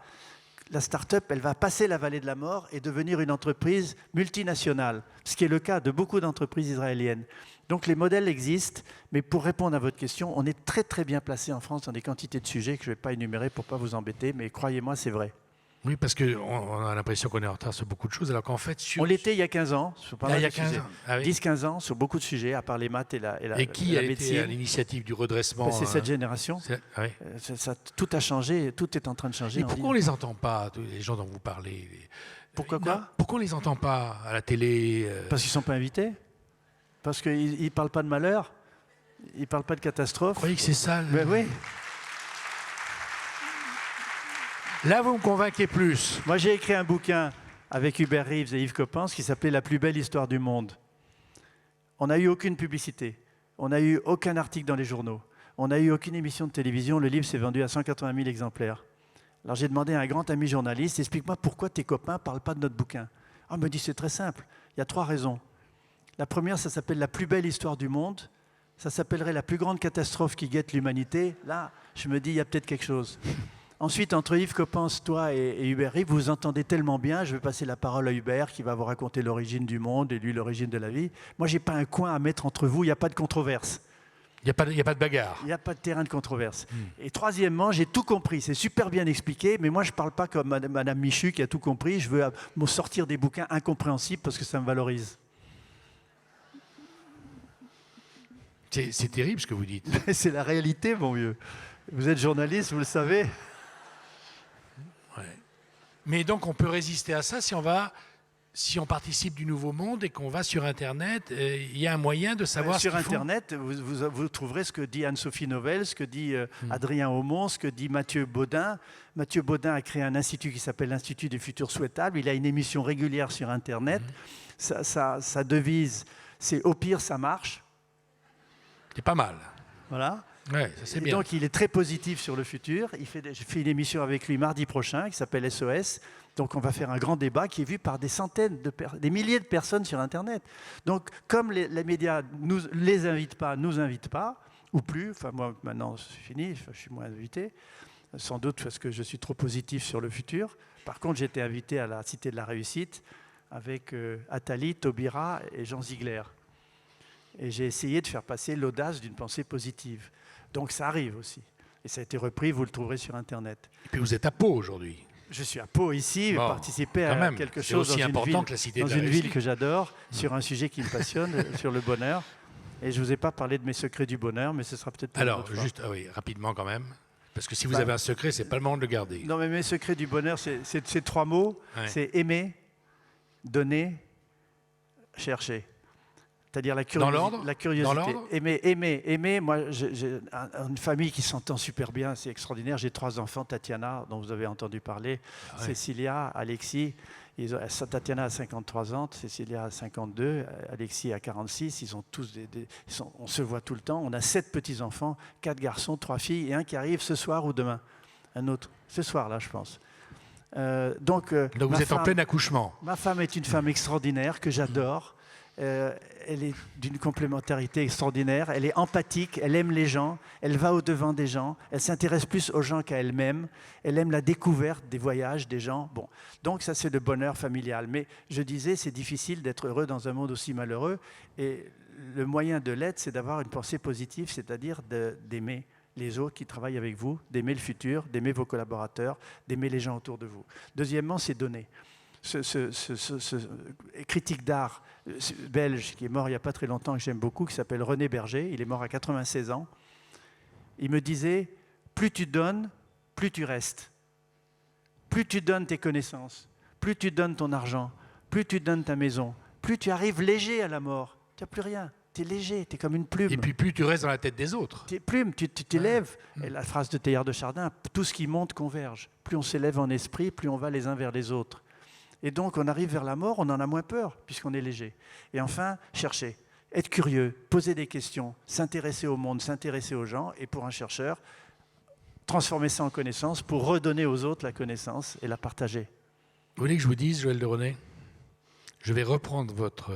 la start-up, elle va passer la vallée de la mort et devenir une entreprise multinationale, ce qui est le cas de beaucoup d'entreprises israéliennes. Donc les modèles existent, mais pour répondre à votre question, on est très très bien placé en France dans des quantités de sujets que je ne vais pas énumérer pour ne pas vous embêter, mais croyez-moi, c'est vrai. Oui, parce qu'on a l'impression qu'on est en retard sur beaucoup de choses, alors qu'en fait... On l'était il y a 15 ans, sur pas mal de sujets. Ah oui. 10-15 ans, sur beaucoup de sujets, à part les maths et la médecine. Et qui a été à l'initiative du redressement? C'est cette génération. Oui. Tout a changé, tout est en train de changer. Et pourquoi on ne les entend pas, les gens dont vous parlez? Pourquoi Pourquoi on ne les entend pas à la télé? Parce qu'ils ne sont pas invités. Parce qu'ils ne parlent pas de malheur. Ils ne parlent pas de catastrophe. Vous croyez que c'est ça Oui. Là, vous me convainquez plus. Moi, j'ai écrit un bouquin avec Hubert Reeves et Yves Coppens qui s'appelait « La plus belle histoire du monde ». On n'a eu aucune publicité. On n'a eu aucun article dans les journaux. On n'a eu aucune émission de télévision. Le livre s'est vendu à 180 000 exemplaires. Alors, j'ai demandé à un grand ami journaliste, explique-moi pourquoi tes copains ne parlent pas de notre bouquin. Ah, il me dit, c'est très simple. Il y a 3 raisons. La première, ça s'appelle « La plus belle histoire du monde ». ça s'appellerait la plus grande catastrophe qui guette l'humanité. Là, je me dis, il y a peut-être quelque chose. Ensuite, entre Yves Coppens, toi et Hubert Reeves, vous vous entendez tellement bien, je vais passer la parole à Hubert qui va vous raconter l'origine du monde et lui l'origine de la vie. Moi, je n'ai pas un coin à mettre entre vous, il n'y a pas de controverse. Il n'y a pas de bagarre. Il n'y a pas de terrain de controverse. Et troisièmement, j'ai tout compris, c'est super bien expliqué, mais moi, je ne parle pas comme Madame Michu qui a tout compris, je veux me sortir des bouquins incompréhensibles parce que ça me valorise. C'est terrible ce que vous dites. C'est la réalité, mon vieux. Vous êtes journaliste, vous le savez. Ouais. Mais donc on peut résister à ça si on participe du Nouveau Monde et qu'on va sur Internet. Il y a un moyen de savoir sur ce qu'ils font. Internet, vous trouverez ce que dit Anne-Sophie Novelle, ce que dit Adrien Aumont, ce que dit Mathieu Baudin. Mathieu Baudin a créé un institut qui s'appelle l'Institut des futurs souhaitables. Il a une émission régulière sur Internet. Sa devise, c'est « Au pire, ça marche ». C'est pas mal. Voilà. Ouais, ça c'est Et bien. donc, il est très positif sur le futur. Je fais une émission avec lui mardi prochain qui s'appelle SOS. Donc, on va faire un grand débat qui est vu par des centaines, des milliers de personnes sur Internet. Donc, comme les médias ne les invitent pas, nous invitent pas, ou plus, enfin moi maintenant c'est fini, je suis moins invité, sans doute parce que je suis trop positif sur le futur. Par contre, j'étais invité à la Cité de la Réussite avec Attali, Taubira et Jean Ziegler. Et j'ai essayé de faire passer l'audace d'une pensée positive. Donc ça arrive aussi. Et ça a été repris, vous le trouverez sur Internet. Et puis vous êtes à Pau aujourd'hui. Je suis à Pau ici, Bon, participer quand à même. quelque C'est chose aussi dans important que la Cité de la Réussite. ville que j'adore, sur un sujet qui me passionne, sur le bonheur. Et je ne vous ai pas parlé de mes secrets du bonheur, mais ce sera peut-être pour une Alors, autre fois. juste, rapidement quand même. Parce que si vous avez un secret, c'est pas le moment de le garder. Non, mais mes secrets du bonheur, c'est trois mots. Ouais. C'est aimer, donner, chercher. C'est-à-dire la curiosité. La curiosité. Dans l'ordre. Aimer. Moi, j'ai une famille qui s'entend super bien, c'est extraordinaire. J'ai 3 enfants, Tatiana, dont vous avez entendu parler, Ah ouais. Cécilia, Alexis. Tatiana a 53 ans, Cécilia a 52, Alexis a 46. Ils ont tous on se voit tout le temps. On a 7 petits-enfants, 4 garçons, 3 filles, et un qui arrive ce soir ou demain. Un autre, ce soir-là, je pense. Donc vous êtes en plein accouchement. Ma femme est une femme extraordinaire que j'adore. Elle est d'une complémentarité extraordinaire, elle est empathique, elle aime les gens, elle va au-devant des gens, elle s'intéresse plus aux gens qu'à elle-même, elle aime la découverte des voyages, des gens. Bon. Donc ça c'est le bonheur familial. Mais je disais, c'est difficile d'être heureux dans un monde aussi malheureux, et le moyen de l'être, c'est d'avoir une pensée positive, c'est-à-dire d'aimer les autres qui travaillent avec vous, d'aimer le futur, d'aimer vos collaborateurs, d'aimer les gens autour de vous. Deuxièmement, c'est donner. Ce critique d'art belge qui est mort il n'y a pas très longtemps, que j'aime beaucoup, qui s'appelle René Berger, il est mort à 96 ans, il me disait, plus tu donnes, plus tu restes. Plus tu donnes tes connaissances, plus tu donnes ton argent, plus tu donnes ta maison, plus tu arrives léger à la mort. Tu n'as plus rien, tu es léger, tu es comme une plume. Et puis plus tu restes dans la tête des autres. Tu es plume, tu t'élèves. Et la phrase de Teilhard de Chardin, tout ce qui monte converge. Plus on s'élève en esprit, plus on va les uns vers les autres. Et donc, on arrive vers la mort, on en a moins peur, puisqu'on est léger. Et enfin, chercher, être curieux, poser des questions, s'intéresser au monde, s'intéresser aux gens, et pour un chercheur, transformer ça en connaissance pour redonner aux autres la connaissance et la partager. Vous voulez que je vous dise, Joël de René ? Je vais reprendre votre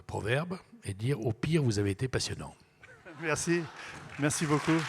proverbe et dire « Au pire, vous avez été passionnant ». Merci beaucoup.